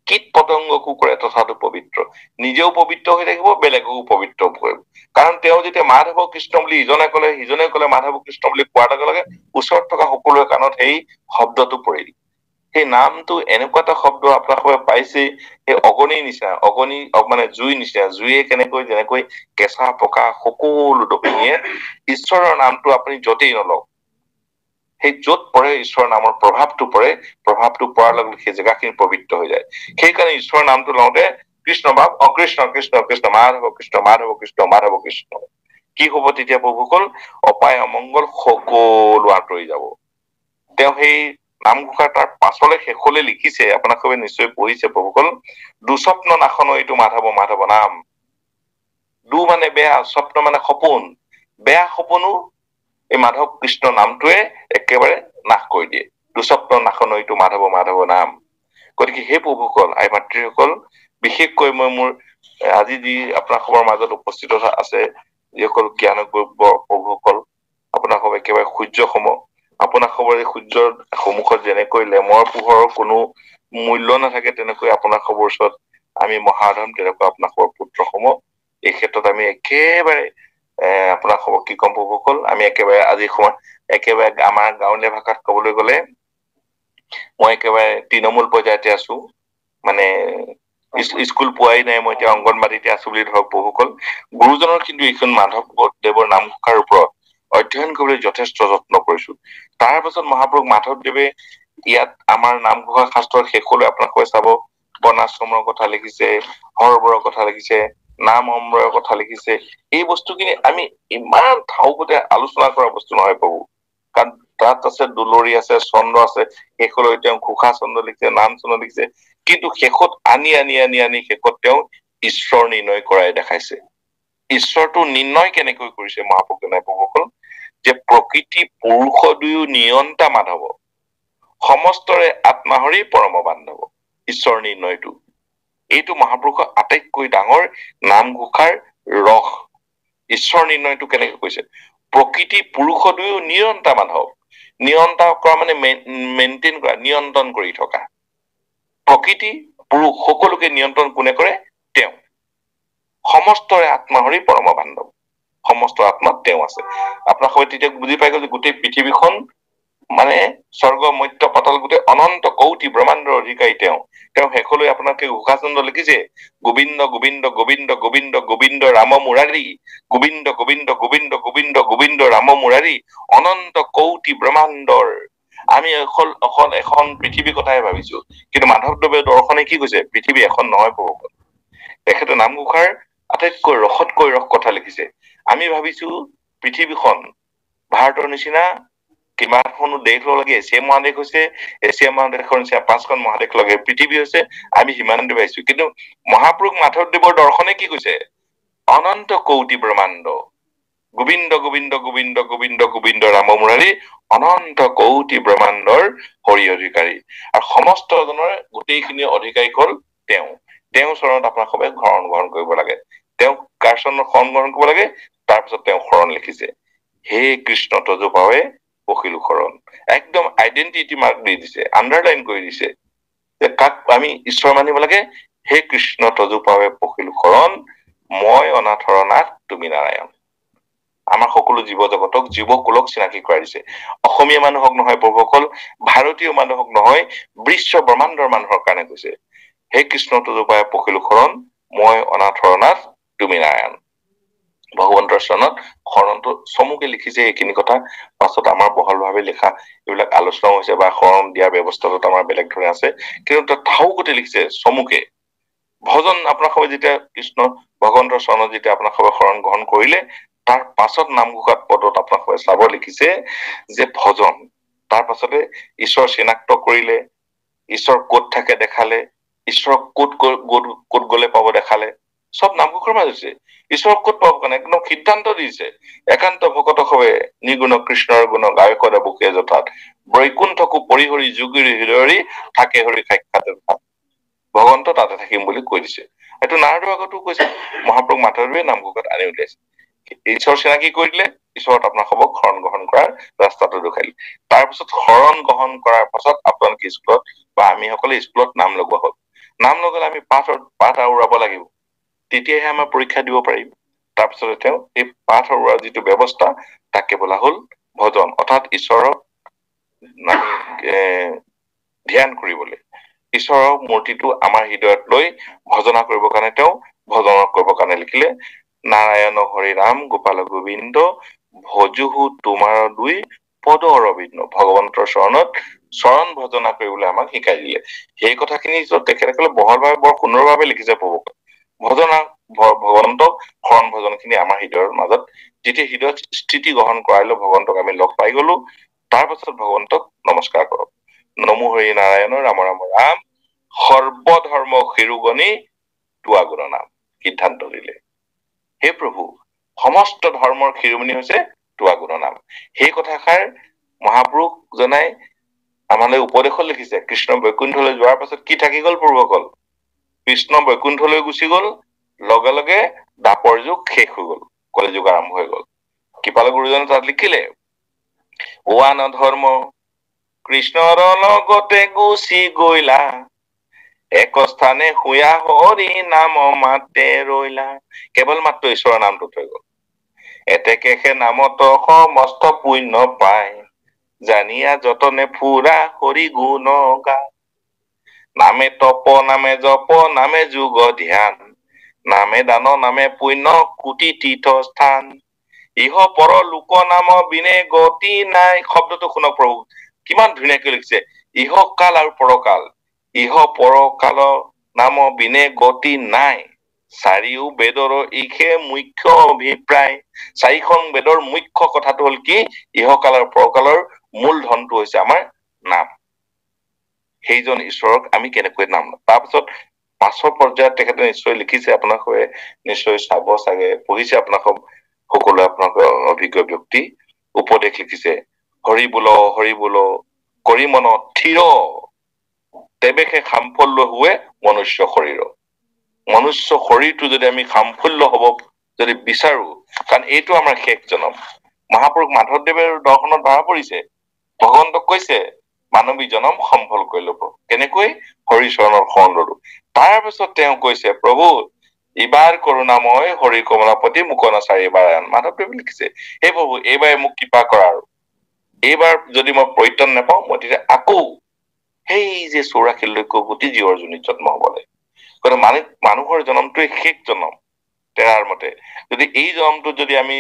কীট পতংগকো কৰে তথাটো পবিত্ৰ। নিজেও পবিত্ৰ হৈ থাকিব, বেলেগকো পবিত্ৰ কৰিব। কাৰণ তেওঁ যেতিয়া মাধৱ কৃষ্ণ বুলি ইজনে কলে সিজনে কলে মাধৱ কৃষ্ণ বুলি কোৱাৰ লগে লগে ওচৰত থকা সকলোৰে কাণত সেই শব্দটো পৰিল। সেই নামটো এনেকুৱা এটা শব্দ আপোনালোকে পাইছেই, সেই অগ্নিৰ নিচিনা, অগ্নি মানে জুই নিচিনা, জুইয়ে যেনেকৈ কেঁচা পকা সকলো দপিনিয়ে ঈশ্বৰৰ নামটো আপুনি য'তেই নলওক, সেই য'ত পৰে ঈশ্বৰৰ নামৰ প্ৰভাৱটো পৰে, প্ৰভাৱটো পৰাৰ লগে লগে সেই জেগাখিনি পবিত্ৰ হৈ যায়। সেইকাৰণে ঈশ্বৰৰ নামটো লওঁতে কৃষ্ণ ভাৱ, অকৃষ্ণ কৃষ্ণ কৃষ্ণ মাধৱ কৃষ্ণ মাধৱ কৃষ্ণ মাধৱ কৃষ্ণ। কি হব তেতিয়া প্ৰভুসকল? অপায় অমংগল সকলো আঁতৰি যাব। তেওঁ সেই নামঘোষাৰ তাৰ পাছলে শেষলৈ লিখিছে, আপোনালোকে নিশ্চয় পঢ়িছে প্ৰভুসকল, দুস্বপ্ন নাশন এইটো মাধৱ মাধৱ নাম। দু মানে বেয়া, স্বপ্ন মানে সপোন, বেয়া সপোনো এই মাধৱ কৃষ্ণ নামটোৱে একেবাৰে নাশ কৰি দিয়ে। দুস্বপ্ন নাশন এইটো মাধৱ মাধৱ নাম। গতিকে সেই প্ৰভুসকল, আই মাতৃসকল, বিশেষকৈ মই মোৰ আজি যি আপোনালোকৰ মাজত উপস্থিত আছে যিসকল জ্ঞানজ্ঞ প্ৰভুসকল, আপোনালোকৰ একেবাৰে সূৰ্য সম, আপোনালোকৰ এই সূৰ্যৰ সন্মুখত যেনেকৈ লেমৰ পোহৰৰ কোনো মূল্য নাথাকে, তেনেকৈ আপোনালোকৰ ওচৰত আমি মহাধন, তেনেকুৱা আপোনালোকৰ পুত্ৰসমূহ। এই ক্ষেত্ৰত আমি একেবাৰে আপোনালোকক কি কম প্ৰভুসকল, আমি একেবাৰে আজি সময় একেবাৰে আমাৰ গাঁৱলীয়া ভাষাত কবলৈ গলে মই একেবাৰে তৃণমূল পৰ্যায়তে আছো, মানে স্কুল পোৱাই নাই, মই এতিয়া অংগনবাড়ীতে আছো বুলি ধৰক প্ৰভুসকল। গুৰুজনৰ কিন্তু এইখন মাধৱদেৱৰ নামঘোষাৰ ওপৰত অধ্যয়ন কৰিবলৈ যথেষ্ট যত্ন কৰিছো। তাৰ পাছত মহাপুৰুষ মাধৱদেৱে ইয়াত আমাৰ নামঘোষা শাস্ত্ৰৰ শেষলৈ আপোনালোকে চাব, বৰ্ণাশ্ৰমৰ কথা লিখিছে, সৰবৰৰ কথা লিখিছে, নাম অম্বৰৰ কথা লিখিছে। এই বস্তুখিনি আমি ইমান ঠাউকতে আলোচনা কৰা বস্তু নহয় প্ৰভু, কাৰণ তাত আছে দুলৰি আছে, চন্দ্ৰ আছে, শেষলৈ তেওঁ ঘোষা চন্দ্ৰ লিখিছে, নাম চন্দ্ৰ লিখিছে, কিন্তু শেষত আনি আনি আনি আনি শেষত তেওঁ ঈশ্বৰ নিৰ্ণয় কৰাই দেখাইছে। ঈশ্বৰটো নিৰ্ণয় কেনেকৈ কৰিছে মহাপুৰুষজনে প্ৰভুসকল, যে প্ৰকৃতি পুৰুষ দুয়ো নিয়ন্তা মাধৱ, সমস্তৰে আত্মাহৰি পৰম বান্ধৱ। ঈশ্বৰ নিৰ্ণয়টো, এইটো মহাপুৰুষৰ আটাইতকৈ ডাঙৰ নামঘোষাৰ ৰস। ঈশ্বৰ নিৰ্ণয়টো কেনেকৈ কৈছে? প্ৰকৃতি পুৰুষ দুয়ো নিৰন্তা মাধৱ, নিয়ন্তা কৰা মানে মেইনটেইন কৰা, নিয়ন্ত্ৰণ কৰি থকা। প্ৰকৃতি পুৰুষ সকলোকে নিয়ন্ত্ৰণ কোনে কৰে? তেওঁ। সমস্তৰে আত্মাহৰি পৰম বান্ধৱ, সমস্ত আত্মাত তেওঁ আছে। আপোনালোকে তেতিয়া বুজি পাই গ'ল যে গোটেই পৃথিৱীখন মানে স্বৰ্গ মধ্য পাতাল গোটেই অনন্ত কৌটি ব্ৰহ্মাণ্ডৰ অধিকাৰী তেওঁ। তেওঁ শেষলৈ আপোনালোকে ঘোষাচন্দ্ৰ লিখিছে, গোবিন্দ গোবিন্দ গোবিন্দ গোবিন্দ গোবিন্দ ৰাম মুৰাৰী, গোবিন্দ গোবিন্দ গোবিন্দ গোবিন্দ গোবিন্দ ৰাম মুৰাৰী, অনন্ত কৌটি ব্ৰহ্মাণ্ডৰ। আমি এখন পৃথিৱীৰ কথাই ভাবিছো, কিন্তু মাধৱদেৱে দৰ্শনে কি কৈছে? পৃথিৱী এখন নহয় প্ৰভুসকল। তেখেতে নামঘোষাৰ আটাইতকৈ ৰসতকৈ ৰস কথা লিখিছে। আমি ভাবিছো পৃথিৱীখন ভাৰতৰ নিচিনা কিমানখনো দেশ লগে, এছিয়া মহাদেশ হৈছে, এছিয়া মহাদেশৰ নিচিনা 5খন মহাদেশ লগে পৃথিৱী হৈছে, আমি সিমানতে পাইছো। কিন্তু মহাপুৰুষ মাধৱদেৱৰ দৰ্শনে কি কৈছে? অনন্ত কৌটি ব্ৰহ্মাণ্ড। গোবিন্দ গোবিন্দ গোবিন্দ গোবিন্দ গোবিন্দ ৰাম মুৰাৰী অনন্ত কৌটি ব্ৰহ্মাণ্ডৰ হৰি অধিকাৰী। আৰু সমস্ত জনৰ গোটেইখিনি অধিকাৰী হল তেওঁৰ চৰণত আপোনাক সবে শৰণ গ্ৰহণ কৰিব লাগে। তেওঁক কাৰ চৰণত শৰণ গ্ৰহণ কৰিব লাগে? তাৰপিছত তেওঁ শৰণ লিখিছে, হে কৃষ্ণ তজু পাৱে পখিলো শৰণ। একদম আইডেন্টিটি মাৰ্ক দি দিছে, আণ্ডাৰলাইন কৰি দিছে যে কাক আমি ঈশ্বৰ মানিব লাগে? হে কৃষ্ণ তজু পাৱে পখিলো শৰণ, মই অনাথৰ নাথ তুমি নাৰায়ণ। আমাৰ সকলো জীৱ জগতক জীৱকুলক চিনাকি কৰাই দিছে। অসমীয়া মানুহক নহয় প্ৰভুসকল, ভাৰতীয় মানুহক নহয়, বিশ্ব ব্ৰহ্মাণ্ডৰ মানুহৰ কাৰণে কৈছে, হে কৃষ্ণ তজু পাৱে পখিলো শৰণ, মই অনাথৰ নাথ তুমি নাৰায়ণ। ভগৱন্তৰ চৰণত শৰণটো চমুকে লিখিছে এইখিনি কথা, পাছত আমাৰ বহলভাৱে লিখা এইবিলাক আলোচনাও হৈছে বা শৰণ দিয়াৰ ব্যৱস্থাটোত আমাৰ বেলেগ ধৰণে আছে, কিন্তু তাত থাউকতে লিখিছে চমুকে। ভজন আপোনাক সবে যেতিয়া কৃষ্ণ ভগৱন্তৰ চৰণত যেতিয়া আপোনাক সবে শৰণ গ্ৰহণ কৰিলে, তাৰ পাছত নামঘোষাত পদত আপোনাক সবে চাব লিখিছে যে ভজন। তাৰ পাছতে ঈশ্বৰ চিনাক্ত কৰিলে, ঈশ্বৰ ক'ত থাকে দেখালে, ঈশ্বৰক ক'ত গলে পাব দেখালে, চব নামঘোষাৰ মাজত আছে। ঈশ্বৰক ক'ত পাব কাৰণে একদম সিদ্ধান্ত দিছে, একান্ত ভকত সবে নিগুণ কৃষ্ণৰ গুণ গায়ক বুকে যথাত, বৈকুণ্ঠকো পৰিহৰি যোগীৰি হৃদয়ৰি থাকে হৰি সাক্ষাৎ। ভগৱন্ত তাতে থাকিম বুলি কৈ দিছে। এইটো নাৰদৰ আগতো কৈছে, মহাপ্ৰভু মাধৱদেৱে নামঘোষাত আনি উলিয়াইছে। ঈশ্বৰ চিনাকি কৰি দিলে, ঈশ্বৰত আপোনাক সবক শৰণ গ্ৰহণ কৰাৰ ৰাস্তাটো দেখুৱাই দিলে। তাৰপিছত শৰণ গ্ৰহণ কৰাৰ পাছত আপোনালোকে স্কুলত বা আমি সকলে স্কুলত নাম লগোৱা হল। নাম লগালে আমি পাঠ আওৰাব লাগিব, তেতিয়াহে আমাৰ পৰীক্ষা দিব পাৰিম। তাৰপিছতে তেওঁ এই পাঠ আওৰোৱাৰ যিটো ব্যৱস্থা তাকে বোলা হল ভজন, অৰ্থাৎ ঈশ্বৰক ধ্যান কৰিবলৈ, ঈশ্বৰৰ মূৰ্তিটো আমাৰ হৃদয়ত লৈ ভজনা কৰিবৰ কাৰণে তেওঁ ভজনা কৰিবৰ কাৰণে লিখিলে, নাৰায়ণ হৰি ৰাম গোপাল গোবিন্দ ভজুহু তোমাৰ দুই পদ অৰবিন্দ। ভগৱন্তৰ চৰণত চৰণ ভজনা কৰিবলৈ আমাক শিকাই দিলে। সেই কথাখিনি তেখেতসকলে বহলভাৱে বৰ সুন্দৰভাৱে লিখিছে প্ৰভুক। ভগৱন্তক শৰণ ভজন খিনি আমাৰ হৃদয়ৰ মাজত যেতিয়া হৃদয়ত স্থিতি গ্ৰহণ কৰাইলো, ভগৱন্তক আমি লগ পাই গলো, তাৰ পাছত ভগৱন্তক নমস্কাৰ কৰক। নমো হৰি নাৰায়ণ ৰাম ৰাম ৰাম, সৰ্বধৰ্ম শিৰোগণি তোৱা গুণ নাম। সিদ্ধান্ত দিলে, হে প্ৰভু সমস্ত ধৰ্মৰ শিৰোমণি হৈছে তোৱা গুণ নাম। সেই কথাষাৰ মহাপুৰুষ জনাই আমালৈ উপদেশত লিখিছে। কৃষ্ণ বৈকুণ্ঠলৈ যোৱাৰ পাছত কি থাকি গল প্ৰভুসকল? কৃষ্ণ বৈকুণ্ঠলৈ গুচি গল, লগে লগে দ্বাপৰ যুগ শেষ হৈ গল, কলি যুগ আৰম্ভ হৈ গল। কৃপাল গুৰুজনে তাত লিখিলে, ওৱান ধৰ্ম কৃষ্ণৰ লগতে গুচি গইলা, এক স্থানে শুয়া হৰি নাম মাতে ৰইলা। কেৱল মাত্ৰ ঈশ্বৰৰ নামটো থৈ গল। এতেকে সে নামত সমস্ত পুণ্য পায়, জানিয়া যতনে ফুৰা হৰি গুণ গায়। নামে তপ নামে জপ নামে যোগ ধ্যান, নামে দান নামে পুণ্য কোটি তীৰ্থ স্থান। ইহ পৰ লোক নাম বিনে গতি নাই। শব্দটো শুনক প্ৰভু, কিমান ধুনীয়াকৈ লিখিছে। ইহ কাল আৰু পৰকাল, ইহ পৰকাল নাম বিনে গতি নাই, চাৰিও বেদৰ ইহে মুখ্য অভিপ্ৰায়। চাৰিখন বেদৰ মুখ্য কথাটো হল কি? ইহকাল আৰু পৰকালৰ মূল ধনটো হৈছে আমাৰ নাম। সেইজন ঈশ্বৰক আমি কেনেকৈ নাম লম? তাৰপিছত পাছৰ পৰ্যায়ত তেখেতে নিশ্চয় লিখিছে, আপোনালোকে নিশ্চয় চাব চাগে, পঢ়িছে আপোনালোক সকলোৱে, আপোনালোকৰ অভিজ্ঞ ব্যক্তি। উপদেশ লিখিছে, হৰি বোল কৰি মনত থিৰ, তেৱেসে সাফল্য हुए মনুষ্য শৰীৰ। মনুষ্য শৰীৰটো যদি আমি সাফল্য হব যদি বিচাৰো, কাৰণ এইটো আমাৰ শেষ জনম। মহাপুৰুষ মাধৱদেৱৰ দৰ্শনত ধৰা পৰিছে, ভগৱন্তক কৈছে মানৱী জনম সম্ভল কৰি লব। কেনেকৈ? হৰিচৰণৰ শৰণ ললো। তাৰ পিছত তেওঁ কৈছে, প্ৰভু ইবাৰ কৰোণাময় হৰি কমলাপতি মুকনাচাৰি বাৰায়ণ। মাধৱদেৱে লিখিছে, হে প্ৰভু এইবাৰ মোক কৃপা কৰা, আৰু এইবাৰ যদি মই পৰিত্ৰাণ নাপাওঁ, মই তেতিয়া আকৌ সেই যে 84 লক্ষ কোটি জীৱৰ যোনিত জন্ম হব লাগে। গতিকে মানুহৰ জনমটোৱে শেষ জনম। তেৰাৰ মতে যদি এই জনমটোত যদি আমি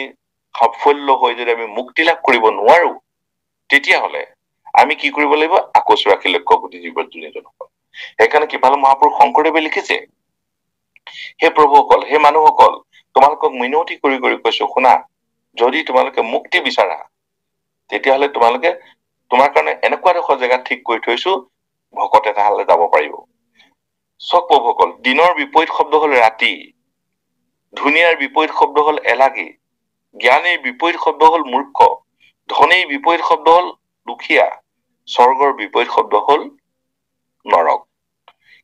সাফল্য হৈ যদি আমি মুক্তি লাভ কৰিব নোৱাৰো, তেতিয়াহলে আমি কি কৰিব লাগিব? আকৌ 84 লক্ষ কোটি জীৱৰ যোনিত জন্ম হব। সেইকাৰণে কৃপাল মহাপুৰুষ শংকৰদেৱে লিখিছে, হে প্ৰভুসকল, হে মানুহসকল, তোমালোকক মিনতি কৰি কৰি কৈছো শুনা, যদি তোমালোকে মুক্তি বিচাৰা, তেতিয়াহলে তোমালোকে তোমাৰ কাৰণে এনেকুৱা এডোখৰ জেগা ঠিক কৰি থৈছো, ভকত এটা হলে যাব পাৰিব। চব প্ৰভুসকল, দিনৰ বিপৰীত শব্দ হল ৰাতি, ধুনীয়াৰ বিপৰীত শব্দ হল এলাগী, জ্ঞানীৰ বিপৰীত শব্দ হল মূৰ্খ, ধনীৰ বিপৰীত শব্দ হল দুখীয়া, স্বৰ্গৰ বিপৰীত শব্দ হল নৰক।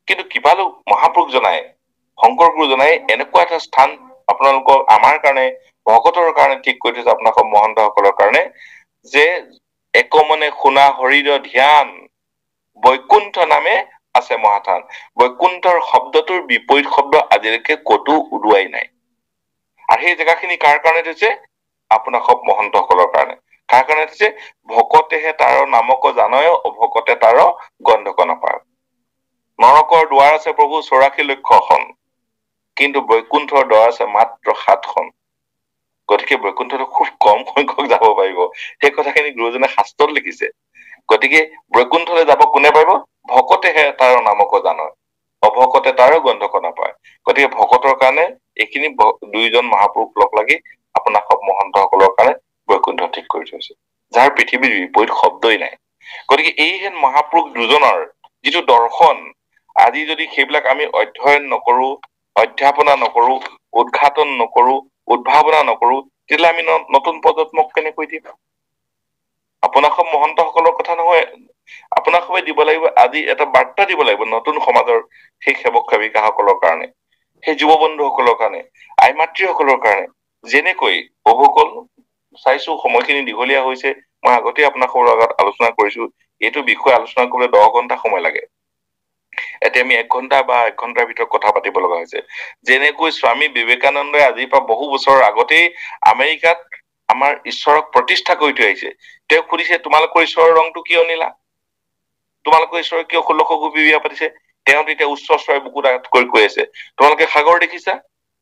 কিন্তু কৃপালু মহাপুৰুষজনাই, শংকৰ গুৰুজনাই এনেকুৱা এটা স্থান আপোনালোকৰ আমাৰ কাৰণে, ভকতৰ কাৰণে ঠিক কৰি থৈছে, আপোনালোকৰ মহন্তসকলৰ কাৰণে, যে একমনে শুনা হৰিৰ ধ্যান, বৈকুণ্ঠ নামে আছে মহাথান। বৈকুণ্ঠৰ শব্দটোৰ বিপৰীত শব্দ আজিলৈকে ক'তো ওলোৱাই নাই। আৰু সেই জেগাখিনি কাৰ কাৰণে থৈছে? আপোনাৰ সব মহন্তসকলৰ কাৰণে। কাৰ কাৰণে থৈছে? ভকতেহে তাৰ নামক জানয়, অভকতে তাৰ গন্ধক নাপায়। নৰকৰ দুৱাৰ আছে প্ৰভু 84,00,000খন, কিন্তু বৈকুণ্ঠৰ দ্বাৰ আছে মাত্ৰ 7খন। গতিকে বৈকুণ্ঠটো খুব কম সংখ্যক যাব পাৰিব। সেই কথাখিনি গুৰুজনে শাস্ত্ৰত লিখিছে। গতিকে বৈকুণ্ঠলৈ যাব কোনে পাৰিব? ভকতেহে তাৰ নামক জানয়, অভকতে তাৰো গন্ধক নাপায়। গতিকে ভকতৰ কাৰণে এইখিনি দুইজন মহাপুৰুষ লগ লাগি আপোনাৰ সব মহন্তসকলৰ কাৰণে বৈকুণ্ঠ ঠিক কৰি থৈছে, যাৰ পৃথিৱীৰ বিপৰীত শব্দই নাই। গতিকে এইহেন মহাপুৰুষ দুজনৰ যিটো দৰ্শন, আজি যদি সেইবিলাক আমি অধ্যয়ন নকৰো, অধ্যাপনা নকৰো, উদ্ঘাটন নকৰো, উদ্ভাৱনা নকৰো, তেতিয়াহ'লে আমি নতুন প্ৰজন্মক কেনেকৈ দিম? আপোনাক সব মহন্তসকলৰ কথা নহয়, আপোনাক সবে দিব লাগিব, আজি এটা বাৰ্তা দিব লাগিব নতুন সমাজৰ সেই সেৱক সেৱিকাসকলৰ কাৰণে, সেই যুৱ বন্ধুসকলৰ কাৰণে, আই মাতৃসকলৰ কাৰণে। যেনেকৈ প্ৰভুসকল, চাইছো সময়খিনি দীঘলীয়া হৈছে, মই আগতে আপোনালোকৰ আগত আলোচনা কৰিছো, এইটো বিষয় আলোচনা কৰিবলৈ 10 ঘন্টা সময় লাগে। এতিয়া আমি 1 ঘন্টা বা 1 ঘন্টাৰ ভিতৰত কথা পাতিব লগা হৈছে। যেনেকৈ স্বামী বিবেকানন্দই আজিৰ পৰা বহু বছৰৰ আগতেই আমেৰিকাত আমাৰ ঈশ্বৰক প্ৰতিষ্ঠা কৰি থৈ আহিছে। তেওঁক সুধিছে, তোমালোকৰ ঈশ্বৰৰ ৰংটো কিয় নীলা? তোমালোকৰ ঈশ্বৰে কিয় 1600 গোপী বিয়া পাতিছে? তেওঁ তেতিয়া উচ্চ স্বৰে বুকুত আঘাত কৰি কৈ আছে, তোমালোকে সাগৰ দেখিছা?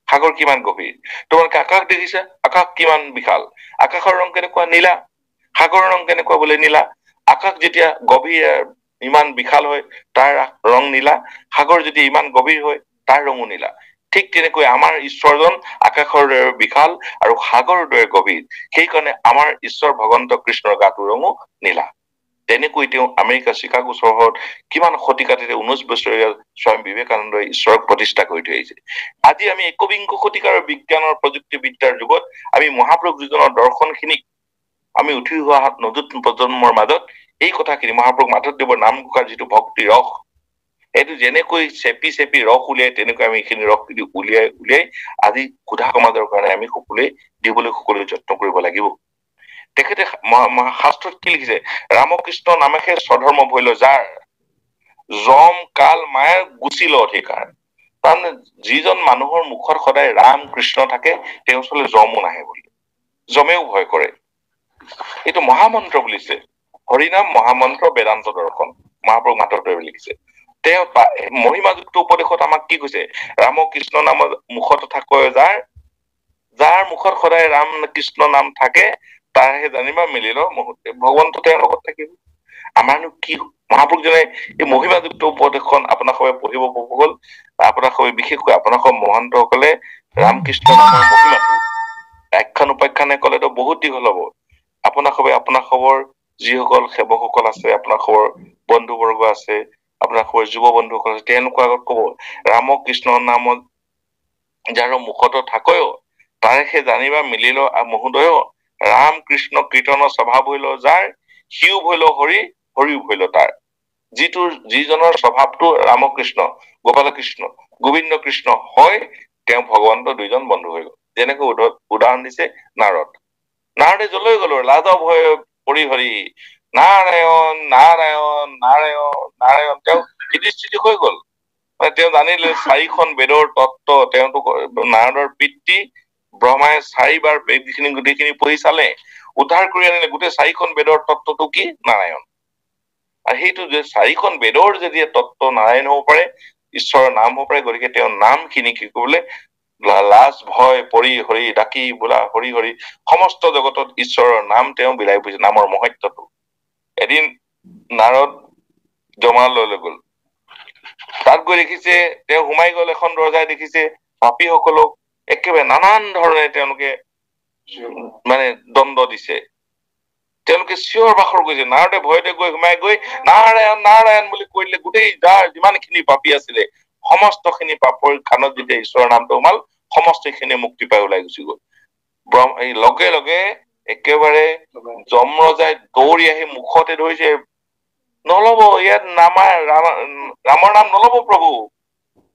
সাগৰ কিমান গভীৰ। তোমালোকে আকাশ দেখিছা? আকাশ কিমান বিশাল। আকাশৰ ৰং কেনেকুৱা? নীলা। সাগৰৰ ৰং কেনেকুৱা? বোলে নীলা। আকাশ যেতিয়া গভীৰ ইমান বিশাল হয় তাৰ ৰং নীলা, সাগৰ যদি ইমান গভীৰ হয় তাৰ ৰঙো নীলা। ঠিক তেনেকৈ আমাৰ ঈশ্বৰজন আকাশৰ দৰে বিশাল আৰু সাগৰৰ দৰে গভীৰ। সেইকাৰণে আমাৰ ঈশ্বৰ ভগৱন্ত কৃষ্ণৰ গাটোৰ ৰঙো নীলা। তেনেকৈ তেওঁ আমেৰিকা চিকাগো চহৰত কিমান শতিকাতে 19 বছৰীয়া স্বামী বিবেকানন্দই ঈশ্বৰক প্ৰতিষ্ঠা কৰি থৈ আহিছে। আজি আমি 21বিংশ শতিকাৰ বিজ্ঞানৰ প্ৰযুক্তিবিদ্যাৰ যুগত আমি মহাপুৰুষ দুজনৰ দৰ্শনখিনিক আমি উঠি অহা নতুন প্ৰজন্মৰ মাজত এই কথাখিনি, মহাপুৰুষ মাধৱদেৱৰ নামঘোষাৰ যিটো ভক্তি ৰস, এইটো যেনেকৈ চেপি চেপি ৰস উলিয়াই, তেনেকৈ আমি এইখিনি ৰস উলিয়াই উলিয়াই আজি ক্ষুধা সমাজৰ কাৰণে আমি সকলোৱে দিবলৈ সকলোৱে যত্ন কৰিব লাগিব। তেখেতে শাস্ত্ৰত কি লিখিছে? ৰামকৃষ্ণ নামেহে স্বধৰ্ম ভৈল যাৰ, যম কাল মায়াৰ গুচিল অধিকাৰ। তাৰমানে যিজন মানুহৰ মুখত সদায় ৰাম কৃষ্ণ থাকে, তেওঁৰ ওচৰলৈ যমো নাহে বুলি, যমেও ভয় কৰে। এইটো মহামন্ত্ৰ বুলিছে, হৰিনাম মহামন্ত্ৰ বেদান্ত দৰ্শন, মহাপুৰুষ মাধৱদেৱে লিখিছে। তেওঁ মহিমাযুক্ত উপদেশত আমাক কি কৈছে? ৰামকৃষ্ণ নামৰ মুখত থাকে যাৰ, যাৰ মুখত সদায় ৰাম কৃষ্ণ নাম থাকে, তাৰহে জানিবা মিলিল মুহূৰ্তে। ভগৱন্ত তেওঁৰ লগত থাকিব। আমাৰনো কি? মহাপুৰুষজনে এই মহিমাযুক্ত উপদেশখন আপোনাক সবে পঢ়িব গল। আপোনাক সবে, বিশেষকৈ আপোনাক মহন্তসকলে ৰামকৃষ্ণ নামৰ মহিমাটো আখ্যান উপাখ্যানে কলেতো বহুত দীঘল হব। আপোনাক সবৰ যিসকল সেৱকসকল আছে, আপোনাক সবৰ বন্ধুবৰ্গ আছে, আপোনাক সবৰ যুৱ বন্ধুসকল আছে, তেওঁলোকৰ আগত কব, ৰামকৃষ্ণ নামত যাৰ মুখতো থাকয়, তাৰে সে জানিবা মিলিল মহোদয়, ৰাম কৃষ্ণ কীৰ্তন স্বভাৱ হইল যাৰ, সিও ভৈল হৰি, হৰিও ভৈল তাৰ। যিজনৰ স্বভাৱটো ৰামকৃষ্ণ, গোপাল কৃষ্ণ, গোবিন্দ কৃষ্ণ হয়, তেওঁ ভগৱন্ত দুইজন বন্ধু হৈ গল। যেনেকৈ উদাহৰণ দিছে নাৰদ। নাৰদে যলৈ গলো লাজ ভয় পৰি হৰি, নাৰায়ণ নাৰায়ণ নাৰায়ণ নাৰায়ণ, তেওঁ স্থিতি হৈ গল। তেওঁ জানিলে 4খন বেদৰ তত্ত্ব, তেওঁতো নাৰদৰ পিতৃ ব্ৰহ্মাই 4বাৰ বেদখিনি গোটেইখিনি পঢ়ি চালে, উদ্ধাৰ কৰি আনিলে গোটেই 4খন বেদৰ তত্ত্বটো কি? নাৰায়ণ। আৰু সেইটো যে 4খন বেদৰ যদি তত্ত্ব নাৰায়ণ হব পাৰে, ঈশ্বৰৰ নাম হব পাৰে, গতিকে তেওঁৰ নামখিনি কি কৰিবলে, লাজ ভয় পৰি হৰি ডাকি বোলা হৰি হৰি, সমস্ত জগতত ঈশ্বৰৰ নাম তেওঁ বিলাই ফুৰিছে, নামৰ মহত্বটো। এদিন নাৰদ জমালয়লৈ গল, তাত গৈ দেখিছে, তেওঁ সোমাই গল এখন দৰজাই, দেখিছে পাপীসকলক একেবাৰে নানান ধৰণে তেওঁলোকে মানে দণ্ড দিছে। তেওঁলোকে চিঞৰ বাখৰ কৰিছে। নাৰদে ভয়তে গৈ সোমাই গৈ নাৰায়ণ নাৰায়ণ বুলি কৈ দিলে। গোটেই যাৰ যিমানখিনি পাপী আছিলে সমস্ত খিনি পাপৰ খানত যেতিয়া ঈশ্বৰৰ নামটো সোমাল, সমস্ত খিনি মুক্তি পাই ওলাই গুচি গল। এই লগে লগে একেবাৰে যমৰজাই দৌৰি আহি মুখতে ধৰিছে, নলব ইয়াত ৰামৰ নাম নলব প্ৰভু,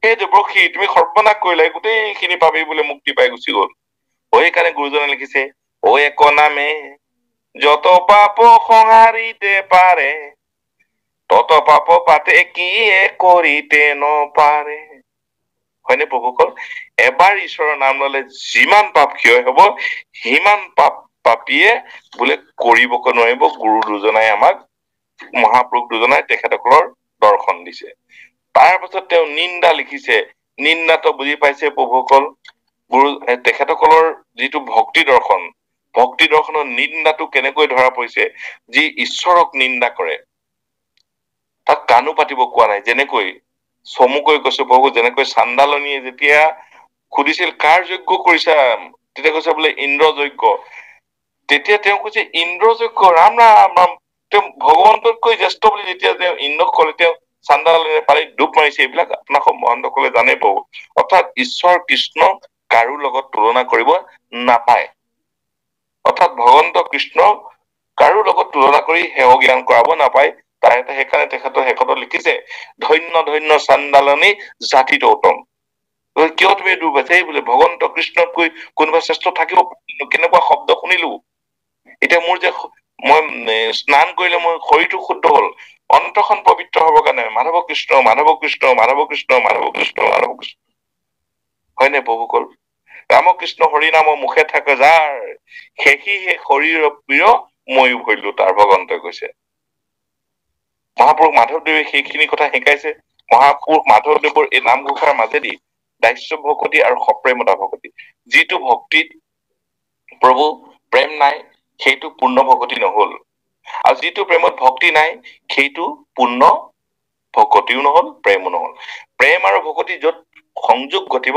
সেই দেৱৰ্ষি তুমি সৰ্বনাশ কৰিলা, গোটেইখিনি পাপী বোলে মুক্তি পাই গুচি গল। সেইকাৰণে গুৰুজনে লিখিছে, ঐ এক নামে যত পাপ সংহাৰিতে পাৰে, তত পাপ পাতে কিয়ে কৰিতে নপাৰে। হয়নে প্ৰভুসকল? এবাৰ ঈশ্বৰৰ নাম ললে যিমান পাপ ক্ষয় হব, সিমান পাপীয়ে বোলে কৰিবকৈ নোৱাৰিব। গুৰু দুজনাই আমাক, মহাপুৰুষ দুজনাই তেখেতসকলৰ দৰ্শন দিছে। তাৰ পাছত তেওঁ নিন্দা লিখিছে, নিন্দাটো বুজি পাইছে প্ৰভুসকল, তেখেতসকলৰ যিটো ভক্তি দৰ্শনৰ নিন্দাটো কেনেকৈ ধৰা পৰিছে। যি ঈশ্বৰক নিন্দা কৰে তাক কাণো পাতিব কোৱা নাই। যেনেকৈ চমুকৈ কৈছো প্ৰভু, যেনেকৈ চাণ্ডালনীয়ে যেতিয়া সুধিছিল কাৰ যজ্ঞ কৰিছা, তেতিয়া কৈছে বোলে ইন্দ্ৰ যজ্ঞ। তেতিয়া তেওঁ কৈছে ইন্দ্ৰ যজ্ঞ, ৰাম ৰাম ৰাম, তেওঁ ভগৱন্ততকৈ জ্যেষ্ঠ বুলি যেতিয়া তেওঁ ইন্দ্ৰক কলে, তেওঁ চাণ্ডালনীয়ে পানীত ডুব মাৰিছে। এইবিলাক আপোনাক মহন্তসকলে জানে পাব। অৰ্থাৎ ঈশ্বৰ কৃষ্ণ কাৰো লগত তুলনা কৰিব নাপায়। অৰ্থাৎ ভগৱন্ত কৃষ্ণ কাৰো লগত তুলনা কৰি সেৱ জ্ঞান কৰাব নাপায়। সেইকাৰণে তেখেতৰ শেষত লিখিছে, ধন্য ধন্য চাণ্ডালনী জাতিটো উত্তম। কিয় তুমি ডুব পাইছা? এই বোলে ভগৱন্ত কৃষ্ণতকৈ কোনোবা শ্ৰেষ্ঠ থাকিব? কেনেকুৱা শব্দ শুনিলো। এতিয়া মোৰ যে মই স্নান কৰিলে মোৰ শৰীৰটো শুদ্ধ হল, অন্তৰখন পবিত্ৰ হবৰ কাৰণে মাধৱ কৃষ্ণ মাধৱ কৃষ্ণ মাধৱ কৃষ্ণ মাধৱ কৃষ্ণ মাধৱ কৃষ্ণ। হয়নে প্ৰভুসকল? ৰামকৃষ্ণ হৰি নাম মুখে থাকে যাৰ, শেষি হে শৰীৰ প্ৰিয় ময়ো ভৰিলো তাৰ, ভগৱন্তই কৈছে। মহাপুৰুষ মাধৱদেৱে সেইখিনি কথা শিকাইছে। মহাপুৰুষ মাধৱদেৱৰ এই নামঘোষাৰ মাজেদি দাস্য ভকতি আৰু সপ্ৰেমতা ভকতি, যিটো ভক্তিত প্ৰভু প্ৰেম নাই সেইটো পূৰ্ণ ভকতি নহল, আৰু যিটো প্ৰেমত ভক্তি নাই সেইটো পূৰ্ণ ভকতিও নহল, প্ৰেমো নহল। প্ৰেম আৰু ভকতি যত সংযোগ ঘটিব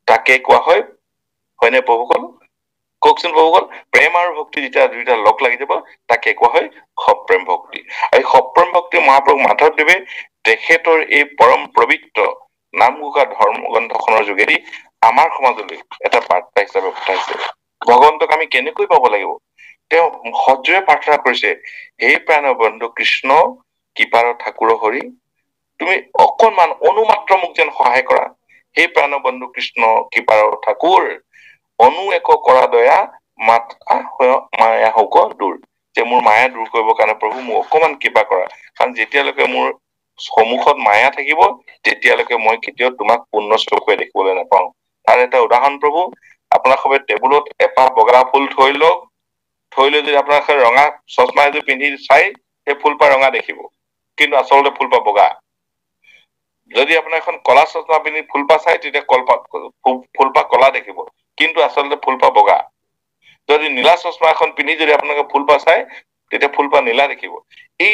তাকে কোৱা হয়, হয়নে প্ৰভুসকল? কওকচোন প্ৰভুসকল, প্ৰেম আৰু ভক্তি যেতিয়া দুইটা লগ লাগি যাব তাকে কোৱা হয় সপ্ৰেম ভক্তি। এই সপ্ৰেম ভক্তি মহাপুৰুষ মাধৱদেৱে তেখেতৰ এই পৰম পবিত্ৰ নামঘোষা ধৰ্ম গ্ৰন্থখনৰ যোগেদি আমাৰ সমাজলৈ এটা বাৰ্তা হিচাপে পঠাইছে। ভগৱন্তক আমি কেনেকৈ পাব লাগিব? তেওঁ সজোৰে প্ৰাৰ্থনা কৰিছে, হে প্ৰাণ বন্ধু কৃষ্ণ কৃপাৰ ঠাকুৰ হৰি, তুমি অকণমান অনুমাত্ৰ মোক যেন সহায় কৰা। হে প্ৰাণ বন্ধু কৃষ্ণ কৃপাৰ ঠাকুৰ, অনু এক কৰা দয়া মায়া হওক দূৰ। যে মোৰ মায়া দূৰ কৰিবৰ কাৰণে প্ৰভু মোক অকমান কৃপা কৰা, কাৰণ যেতিয়ালৈকে মোৰ সন্মুখত মায়া থাকিব তেতিয়ালৈকে মই কেতিয়াও তোমাক পূৰ্ণ স্বৰূপে দেখিবলৈ নাপাওঁ। তাৰ এটা উদাহৰণ প্ৰভু, আপোনাৰ সবে টেবুলত এপাহ বগা ফুল থৈ লওক, থৈ লৈ যদি আপোনাৰ ৰঙা চশমা এযোৰ পিন্ধি চাই, সেই ফুলপাহ ৰঙা দেখিব, কিন্তু আচলতে ফুলপাহ বগা। যদি আপোনাৰ এখন কলা চশমা পিন্ধি ফুলপাহ চাই, তেতিয়া ফুলপাহ কলা দেখিব, কিন্তু আচলতে ফুলপাহ বগা। যদি নীলা চশমা এখন পিন্ধি যদি আপোনালোকে ফুলপাহ চাই, তেতিয়া ফুলপাহ নীলা দেখিব। এই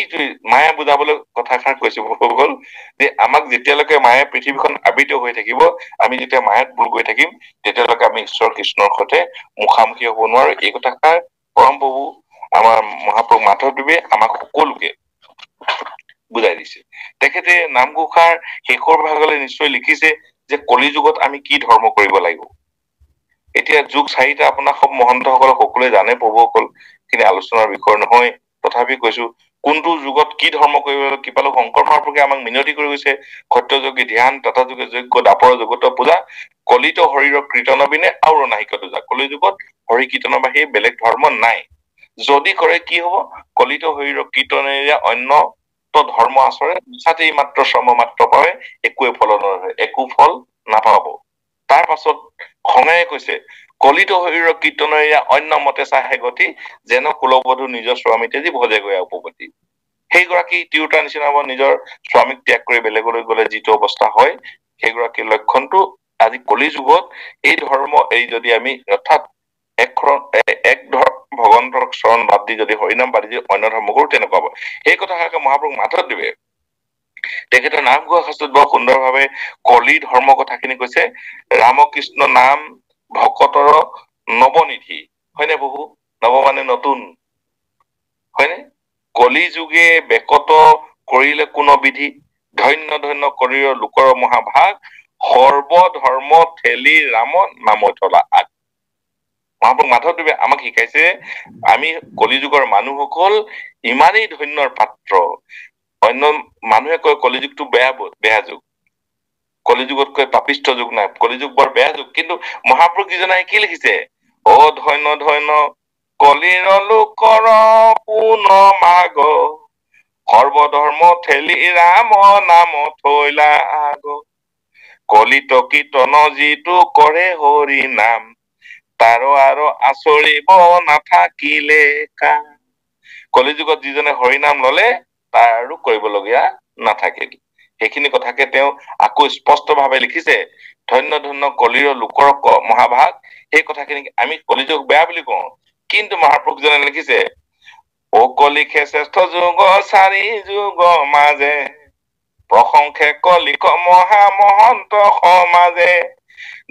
মায়া বুজাবলৈ কথাষাৰ কৈছো হ'ল যে আমাক যেতিয়ালৈকে মায়ে পৃথিৱীখন আবৃত হৈ থাকিব, আমি যেতিয়া মায়াত বুৰ গৈ থাকিম, তেতিয়ালৈকে আমি ঈশ্বৰ কৃষ্ণৰ সৈতে মুখামুখি হব নোৱাৰো। এই কথাষাৰ পৰম প্ৰভু আমাৰ মহাপুৰুষ মাধৱদেৱে আমাক সকলোকে বুজাই দিছে। তেখেতে নামঘোষাৰ শেষৰ ভাগলৈ নিশ্চয় লিখিছে যে কলি যুগত আমি কি ধৰ্ম কৰিব লাগিব। এতিয়া যুগ চাৰিটা আপোনাক সব মহন্তসকলক সকলোৱে জানে প্ৰভুসকল, খিনি আলোচনাৰ বিষয় নহয়, তথাপি কৈছো কোনটো যুগত কি ধৰ্ম কৰিব লাগিব। কৃপালু শংকৰ মহাপুৰুষে আমাক মিনতি কৰি গৈছে, সত্য যোগী ধ্যান, তথা যোগে যজ্ঞ, দাপৰ জগত পূজা, কলিত শৰীৰৰ কীৰ্তন বিনে আৰু নাহিক দুজা। কলি যুগত হৰি কীৰ্তনৰ বাহিৰে বেলেগ ধৰ্ম নাই। যদি কৰে কি হব? কলিত শৰীৰৰ কীৰ্তনেৰে অন্য ধৰ্ম আচৰে মিছাতেই মাত্ৰ শ্ৰম মাত্ৰ পাবে, একোৱে ফল নৰহে, একো ফল নাপাব। তাৰ পাছত খঙেৰে কৈছে, কলিত শৰীৰৰ কীৰ্তনেৰে অন্য মতে চাহে গতি, যেন কুলবধূ নিজৰ স্বামী তেজি ভজে গয়া উপপতি। সেইগৰাকী তিৰোতাৰ নিচিনা হ'ব, নিজৰ স্বামীক ত্যাগ কৰি বেলেগলৈ গলে যিটো অৱস্থা হয়, সেইগৰাকীৰ লক্ষণটো আজি কলি যুগত এই ধৰ্ম এই যদি আমি অৰ্থাৎ এক ভগৱন্তৰ চৰণ বাদ দি যদি হৰিনাম বাদ দি অন্য ধৰ্ম কৰো, তেনেকুৱা হ'ব। সেই কথাষাৰকে মহাপুৰুষ মাধৱদেৱে তেখেতৰ নামঘোষা শাস্ত্ৰত বৰ সুন্দৰভাৱে কলি ধৰ্মৰ কথাখিনি কৈছে। ৰামকৃষ্ণ নাম ভকতৰ নৱনিধি, হয়নে প্ৰভু? নৱ মানে নতুন, হয়নে? কলি যুগে বেকত কৰিলে কোনো বিধি, ধন্য ধন্য কৰি লোকৰ মহাভাগ, সৰ্বধৰ্ম ঠেলি ৰাম নাম থলা আগ। মহাপুৰুষ মাধৱদেৱে আমাক শিকাইছে আমি কলিযুগৰ মানুহসকল ইমানেই ধন্যৰ পাত্ৰ। অন্য মানুহে কয় কলিযুগটো বেয়া যুগ, কলিযুগতকৈ পাপিষ্ঠ যুগ নাই, কলিযুগ বৰ বেয়া যুগ, কিন্তু মহাপুৰুষ যিজনে কি লিখিছে, অ ধন্য ধন্য কলিৰ লোকৰ পুন মাগ, সৰ্বধৰ্ম ঠেলি ৰাম নাম থৈলা আগ, কলিত কীৰ্তন যিটো কৰে হৰি নাম, তাৰ আৰু আচৰিব নাথাকিলে কাম। কলিযুগত যিজনে হৰিনাম ললে তাৰ আৰু কৰিবলগীয়া নাথাকিল। সেইখিনি কথাকে তেওঁ আকৌ স্পষ্ট ভাৱে লিখিছে, ধন্য ধন্য কলিৰ লোকৰ মহাভাগ। সেই কথাখিনি আমি কলিযুগ বেয়া বুলি কওঁ, কিন্তু মহাপুৰুষজনে লিখিছে, অ কলিকে শ্ৰেষ্ঠ যুগ চাৰি যুগ মাজে, প্ৰশংসে কলিক মহা মহন্ত সমাজে,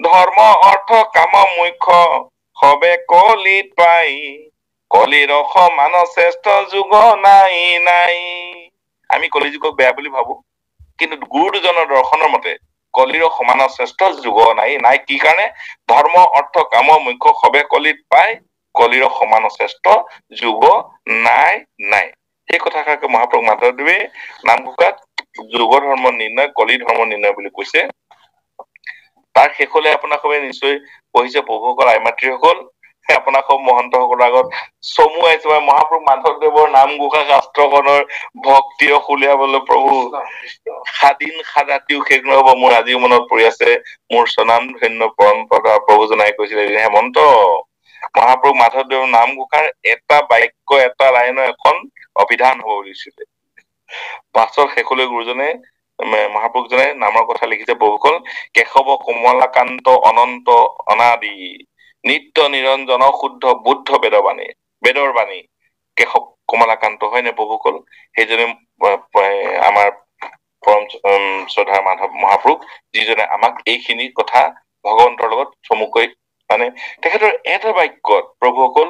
ধৰ্ম অৰ্থ কাম মুখ্য সবে কলিত পাই, কলিৰ সমান শ্ৰেষ্ঠ যুগ নাই নাই। আমি কলিযুগক বেয়া বুলি ভাবো, কিন্তু গুৰু দুজনৰ দৰ্শনৰ মতে কলিৰ সমান শ্ৰেষ্ঠ যুগ নাই নাই। কি কাৰণে? ধৰ্ম অৰ্থ কাম মুখ্য সবে কলিত পাই, কলিৰ সমান শ্ৰেষ্ঠ যুগ নাই নাই। সেই কথাষাৰকে মহাপুৰুষ মাধৱদেৱে নামঘোষাত যুগ ধৰ্ম নিৰ্ণয়, কলি ধৰ্ম নিৰ্ণয় বুলি কৈছে। তাৰ শেষলৈ আপোনাক নিশ্চয় পঢ়িছে প্ৰভুসকল, আই মাতৃসকল, আপোনাক মহন্তসকলৰ আগত চমু আহিছে, মহাপুৰুষ মাধৱদেৱৰ নামঘোষা শাস্ত্ৰখনৰ ভক্তিও উলিয়াবলৈ প্ৰভু সাদিন সাদাতিও শেষ নহব। মোৰ আজিও মনত পৰি আছে, মোৰ স্বনাম ধন্য পৰম্পৰা প্ৰভু জনাই কৈছিলে, হেমন্ত মহাপুৰুষ মাধৱদেৱৰ নামঘোষাৰ এটা বাক্য এটা লাইনৰ এখন অভিধান হব বুলিছিলে। পাছত শেষলৈ গুৰুজনে মহাপুৰুষজনে নামৰ কথা লিখিছে, বহুসকল কেশৱ কমলাকান্ত অনন্ত অনাদি, নিত্য নিৰঞ্জন শুদ্ধ বুদ্ধ বেদবাণী, বেদৰ বাণী কেশৱ কমলাকান্ত, হয় নে প্ৰভুসকল? সেইজনে আমাৰ পৰম শ্ৰদ্ধাৰ মাধৱ মহাপুৰুষ, যিজনে আমাক এইখিনি কথা ভগৱন্তৰ লগত চমুকৈ তেখেতৰ এটা বাক্যত প্ৰভুসকল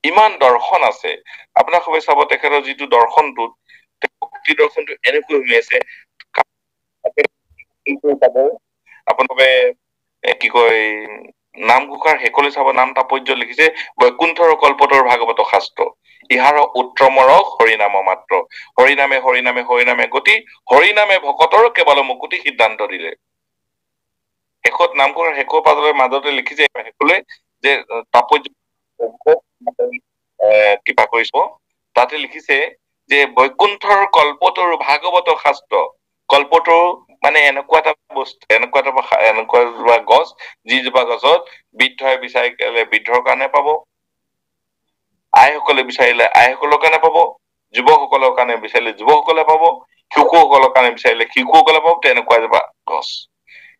ইমান দৰ্শন আছে। আপোনাক সবে চাব, তেখেতৰ যিটো দৰ্শনটোত ভক্তি দৰ্শনটো এনেকৈ উলিয়াইছে, আপোনালোকে কি কয় নামঘোষাৰ শেষলৈ চাব, নাম তাৎপৰ্য লিখিছে, বৈকুণ্ঠৰ কল্পতৰ ভাগৱত শাস্ত্ৰ, ইহাৰ উত্তমৰ হৰিনাম মাত্ৰ, হৰিনামে হৰিনামে হৰিনামে গতি, হৰিনামে ভকতৰ কেৱল মুকুতি, সিদ্ধান্ত দিলে। শেষত নামঘৰৰ শেষৰ পাজলৈ মাজতে লিখিছে শেষলৈ যে তাৎপৰ্য কিবা কৰিছ, তাতে লিখিছে যে বৈকুণ্ঠৰ কল্পতৰু ভাগৱত শাস্ত্ৰ, কল্পতৰু মানে এনেকুৱা এটা বস্তু, এনেকুৱা গছ, যিজোপা গছত বৃদ্ধই বিচাৰিলে বৃদ্ধৰ কাৰণে পাব, আইসকলে বিচাৰিলে আইসকলৰ কাৰণে পাব, যুৱকসকলৰ কাৰণে বিচাৰিলে যুৱকসকলে পাব, শিশুসকলৰ কাৰণে বিচাৰিলে শিশুসকলে পাব, তেনেকুৱা এজোপা গছ।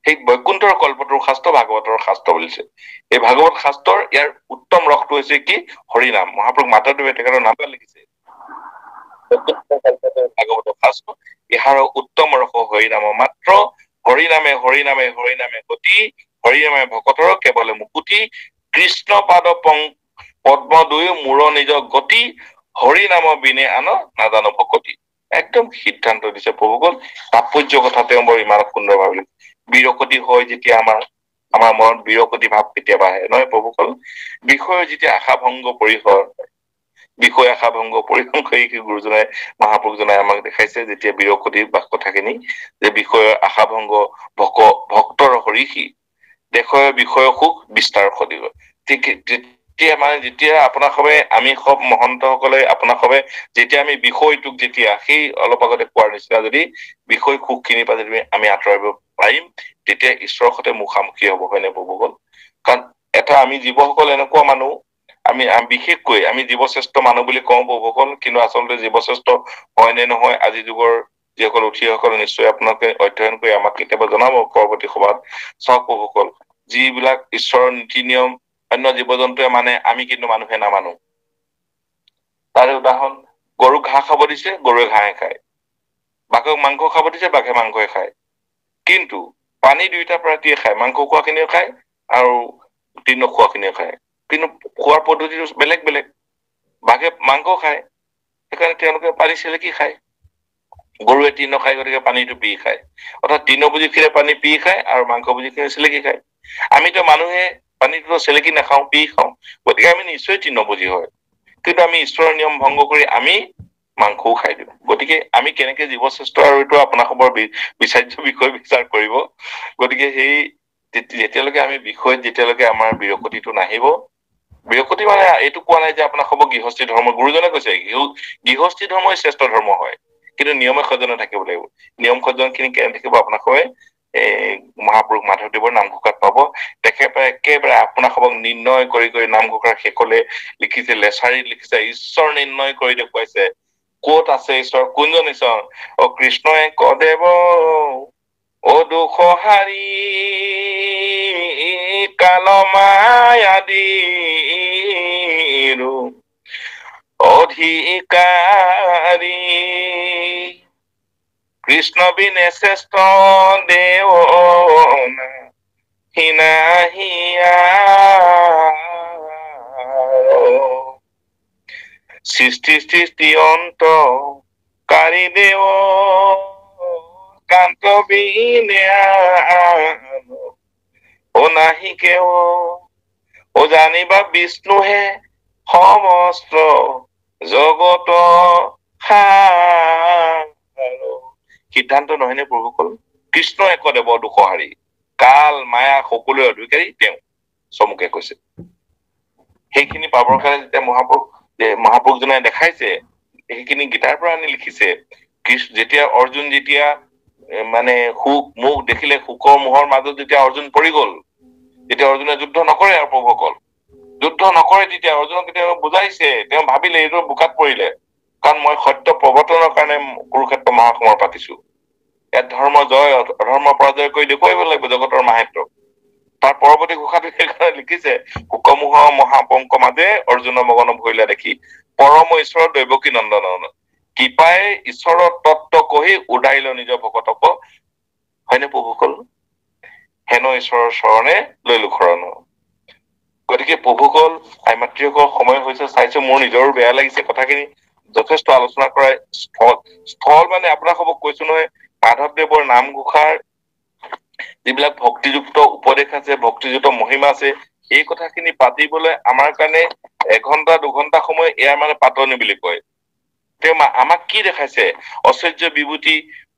সেই বৈকুণ্ঠৰ কল্পতৰু শাস্ত্ৰ ভাগৱতৰ শাস্ত্ৰ বুলিছে। এই ভাগৱত শাস্ত্ৰৰ ইয়াৰ উত্তম ৰসটো হৈছে কি? হৰিনাম। মহাপুৰুষ মাধৱদেৱে তেখেতৰ নাম লিখিছে, ভাগৱত শাস্ত্ৰ, ইহাৰ উত্তম ৰস হৰিনাম মাত্ৰ, হৰিনামে হৰিনামে হৰিনামে গতি, হৰিনামে ভকতৰ কেৱল মুকুতি, কৃষ্ণ পাদ পদ্ম দুই মূৰ নিজ গতি, হৰিনাম বিনে আন নাজানো ভকতি। একদম সিদ্ধান্ত দিছে প্ৰভুসকল। তাৎপৰ্য কথা তেওঁ বৰ ইমান সুন্দৰ ভাৱে বিৰকতি হয় যেতিয়া আমাৰ মনত বিৰকতি ভাৱ কেতিয়াবা আহে নহয় প্ৰভুসকল, বিষয়ৰ যেতিয়া আশা ভংগ পৰিসৰ, বিষয় আশা ভংগ পৰিসৰ কৰি গুৰুজনাই মহাপুৰুষজনাই আমাক দেখাইছে, যেতিয়া বিৰকতি বা কথাখিনি যে বিষয়ৰ আশা ভংগ ভক্তৰ হৰিষি, দেশৰ বিষয় সুখ বিস্তাৰ সদিব। তেতিয়া যেতিয়া আপোনাক সবে আমি সব মহন্তসকলে আপোনাক সবে যেতিয়া আমি বিষয়টোক যেতিয়া সেই অলপ আগতে কোৱাৰ নিচিনা যদি বিষয় সুখখিনিৰ পৰা যদি আমি আঁতৰাব পাৰিম, তেতিয়া ঈশ্বৰৰ সৈতে মুখামুখি হব, হয় নে প্ৰভুসকল? কাৰণ এটা আমি জীৱসকল এনেকুৱা মানুহ, আমি বিশেষকৈ আমি জীৱশ্ৰেষ্ঠ মানুহ বুলি কওঁ প্ৰভুসকল, কিন্তু আচলতে জীৱশ্ৰেষ্ঠ হয় নে নহয় আজি যুগৰ যিসকল উঠি নিশ্চয় আপোনালোকে অধ্যয়ন কৰি আমাক কেতিয়াবা জনাব পৰৱৰ্তী সভাত। চাওক প্ৰভুসকল, যিবিলাক ঈশ্বৰৰ নীতি নিয়ম অন্য জীৱ জন্তুৱে মানে, আমি কিন্তু মানুহে নামানো। তাৰে উদাহৰণ, গৰুক ঘাঁহ খাব দিছে, গৰুৱে ঘাঁহে খায়, বাঘক মাংস খাব দিছে, বাঘে মাংসই খায়, কিন্তু পানী দুইটা প্ৰাণীয়ে খায়, মাংস খোৱাখিনিও খায় আৰু তৃণ খোৱাখিনিও খায়, কিন্তু খোৱাৰ পদ্ধতিটো বেলেগ বেলেগ। বাঘে মাংস খায়, সেইকাৰণে তেওঁলোকে পানী চেলেকি খায়, গৰুৱে তৃণ খায়, গতিকে পানীটো পি খায়। অৰ্থাৎ তৃণভোজীখিনিয়ে পানী পি খায় আৰু মাংসভোজীখিনিয়ে চেলেকি খায়। আমিতো মানুহে পানীটো চেলেকি নাখাওঁ, পি খাওঁ, গতিকে আমি নিশ্চয় তৃণভোজী হয়। কিন্তু আমি ঈশ্বৰৰ নিয়ম ভংগ কৰি আমি মাংসও খাই দিওঁ। গতিকে আমি কেনেকে জীৱশ্ৰেষ্ঠ, আৰু এইটো আপোনাসৱৰ বিচাৰ্য বিষয় বিচাৰ কৰিব। গতিকে সেই যেতিয়ালৈকে আমি বিষয়ত যেতিয়ালৈকে আমাৰ বিৰকতিটো নাহিব, বিৰকতি মানে এইটো কোৱা নাই যে আপোনাক হ'ব গৃহস্থী ধৰ্ম, গুৰুজনে কৈছে গৃহস্থী ধৰ্মই শ্ৰেষ্ঠ ধৰ্ম হয়, কিন্তু নিয়মে সজ্জনে থাকিব লাগিব। নিয়ম সজ্জন খিনি কেনে থাকিব, আপোনাক হয় মহাপুৰুষ মাধৱদেৱৰ নামঘোষাত পাব। তেখেতে একেবাৰে আপোনাসৱক নিৰ্ণয় কৰি কৰি নামঘোষাৰ শেষলে লিখিছে, লেছাৰীত লিখিছে, ঈশ্বৰ নিৰ্ণয় কৰি দেখুৱাইছে। ক'ত আছে ঈশ্বৰ, কোনজন ঈশ্বৰ? অ কৃষ্ণই কদেৱ অ দুখহাৰী কালমায়াদি অধিকাৰী কৃষ্ণ বিনে শ্ৰেষ্ঠ দেৱ হিনাহিয়া সৃষ্টি অন্ত কাৰী দেৱ কান্ত বিনে ও নাহিকেও ও জানিবা বিষ্ণুহে সমস্ত জগত সিদ্ধান্ত নহয়নে প্ৰভুসকল? কৃষ্ণ একদেৱ দুখহাৰী, কাল মায়া সকলোৰে অধিকাৰী তেওঁ, চমুকে কৈছে। সেইখিনি পাবৰ কাৰণে যেতিয়া মহাপুৰুষজনে দেখাইছে, সেইখিনি গীতাৰ পৰা আনি লিখিছে। যেতিয়া অৰ্জুন যেতিয়া মানে মুখ দেখিলে, সুখৰ মোহৰ মাজত যেতিয়া অৰ্জুন পৰি গল, তেতিয়া অৰ্জুনে যুদ্ধ নকৰে আৰু প্ৰভুসকল, যুদ্ধ নকৰে। তেতিয়া অৰ্জুনক কেতিয়াবা বুজাইছে, তেওঁ ভাবিলে এইটো বোকাত পৰিলে, কাৰণ মই সত্য প্ৰৱৰ্তনৰ কাৰণে কুৰুক্ষেত্ৰ মহাসমৰ পাতিছো। ইয়াত ধৰ্ম জয়, অধৰ্ম পৰাজয় কৰি দেখুৱাব লাগিব জগতৰ মাহাত্য। তাৰ পৰৱৰ্তী ঘোষাটো সেইকাৰণে লিখিছে, শোকমোহ মহাপংক মাজে অৰ্জুন মগন ভৰিলা দেখি পৰম ঈশ্বৰৰ দৈৱকী নন্দন কৃপাই ঈশ্বৰৰ তত্ত্ব কহি উদাইল নিজ ভকতক। হয়নে প্ৰভুসকল? হেন ঈশ্বৰৰ চৰণে লৈলো শৰণ। গতিকে প্ৰভুসকল, আই মাতৃসকল, সময় হৈছে চাইছো, মোৰ নিজৰো বেয়া লাগিছে কথাখিনি যথেষ্ট আলোচনা কৰা স্থল মানে আপোনাক সবক কৈছো নহয়, মাধৱদেৱৰ নামঘোষাৰ যিবিলাক ভক্তিযুক্ত উপদেশ আছে, ভক্তিযুক্ত মহিমা আছে, এই কথাখিনি পাতিবলৈ আমাৰ কাৰণে এঘন্টা দুঘন্টা সময় ইয়াৰ মানে পাতনি বুলি কয়। তেওঁ আমাক কি দেখাইছে? ঐশ্বৰ্য বিভূতি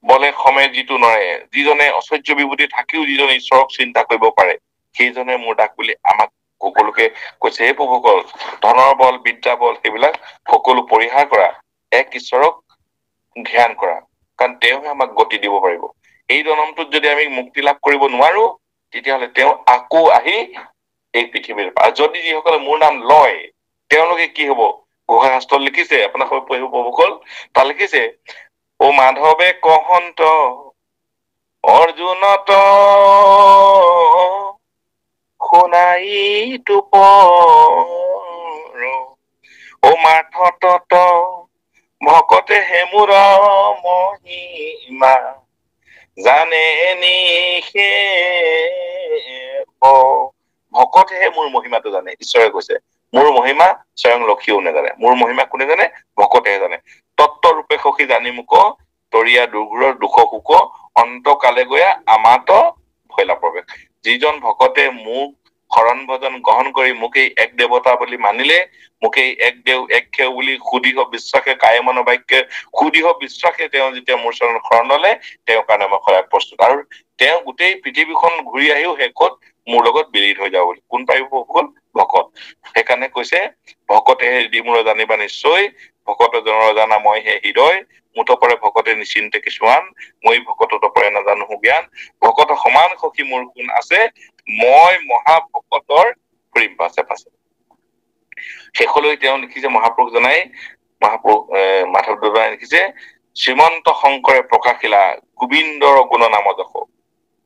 বলে সমে যিটো নৰে, যিজনে ঐশ্বৰ্য বিভূতি থাকিও যিজনে ঈশ্বৰক চিন্তা কৰিব পাৰে, সেইজনে মোৰ দাস বুলি আমাক সকলোকে কৈছে। হে প্ৰভুসকল, ধনৰ বল, বিদ্যা বল, সেইবিলাক সকলো পৰিহাৰ কৰা, এক ঈশ্বৰক ধ্যান কৰা, কাৰণ তেওঁহে আমাক গতি দিব পাৰিব। এই জনমটোত যদি আমি মুক্তি লাভ কৰিব নোৱাৰো, তেতিয়াহ'লে তেওঁ আকৌ আহি এই পৃথিৱীৰ, যদি যিসকলে মোৰ নাম লয় তেওঁলোকে কি হব? ঘোষা শাস্ত্ৰত লিখিছে, আপোনাক পঢ়িব প্ৰভুসকল, তাত লিখিছে, অ মাধৱে কহন্ত অৰ্জুনত শুনাই তুপ ও মাৰ্থ তত ভকতে হেমুৰ মহিমা জানে নিশে। ভকতেহে মোৰ মহিমাটো জানে, ঈশ্বৰে কৈছে। মোৰ মহিমা স্বয়ং লক্ষীও নাজানে, মোৰ মহিমা কোনে জানে? ভকতেহে জানে। তত্ত্ব ৰূপে সখী জানি মোক তৰিয়া দুৰ্ঘুৰৰ দুখ শোক অন্ত কালে গয়া আমাত ভৈলা প্ৰৱেশ। যিজন ভকতে মোক শৰণ ভজন গ্ৰহণ কৰি মোকেই এক দেৱতা বুলি মানিলে, মোকেই এক দেও এক সেও বুলি সুদৃঢ় বিশ্বাসে কায় মন বাক্যে সুদৃঢ় বিশ্বাসে তেওঁ যেতিয়া মোৰ চৰণত শৰণ ললে, তেওঁৰ কাৰণে মই সদায় প্ৰস্তুত। আৰু তেওঁ গোটেই পৃথিৱীখন ঘূৰি আহিও শেষত মোৰ লগত বিলীন হৈ যাব বুলি। কোন পাৰিব সকল? ভকত। সেইকাৰণে কৈছে, ভকতেহে দিমূৰ জানিবা নিশ্চয়, ভকত জনৰ জানা মই হে হৃদয়, মুঠ পৰে ভকতে নিশ্চিন্তে কিছুমান, মই ভকতত পৰে নাজানো জ্ঞান, ভকত সমান সখী মোৰ কোন আছে, মই মহাভকতৰ প্ৰেম পাছে পাছে। শেষলৈ তেওঁ লিখিছে, মহাপুৰুষজনাই মাধৱদেৱাই লিখিছে, শ্ৰীমন্ত শংকৰে প্ৰকাশিলা গোবিন্দৰ গুণ নাম যশ,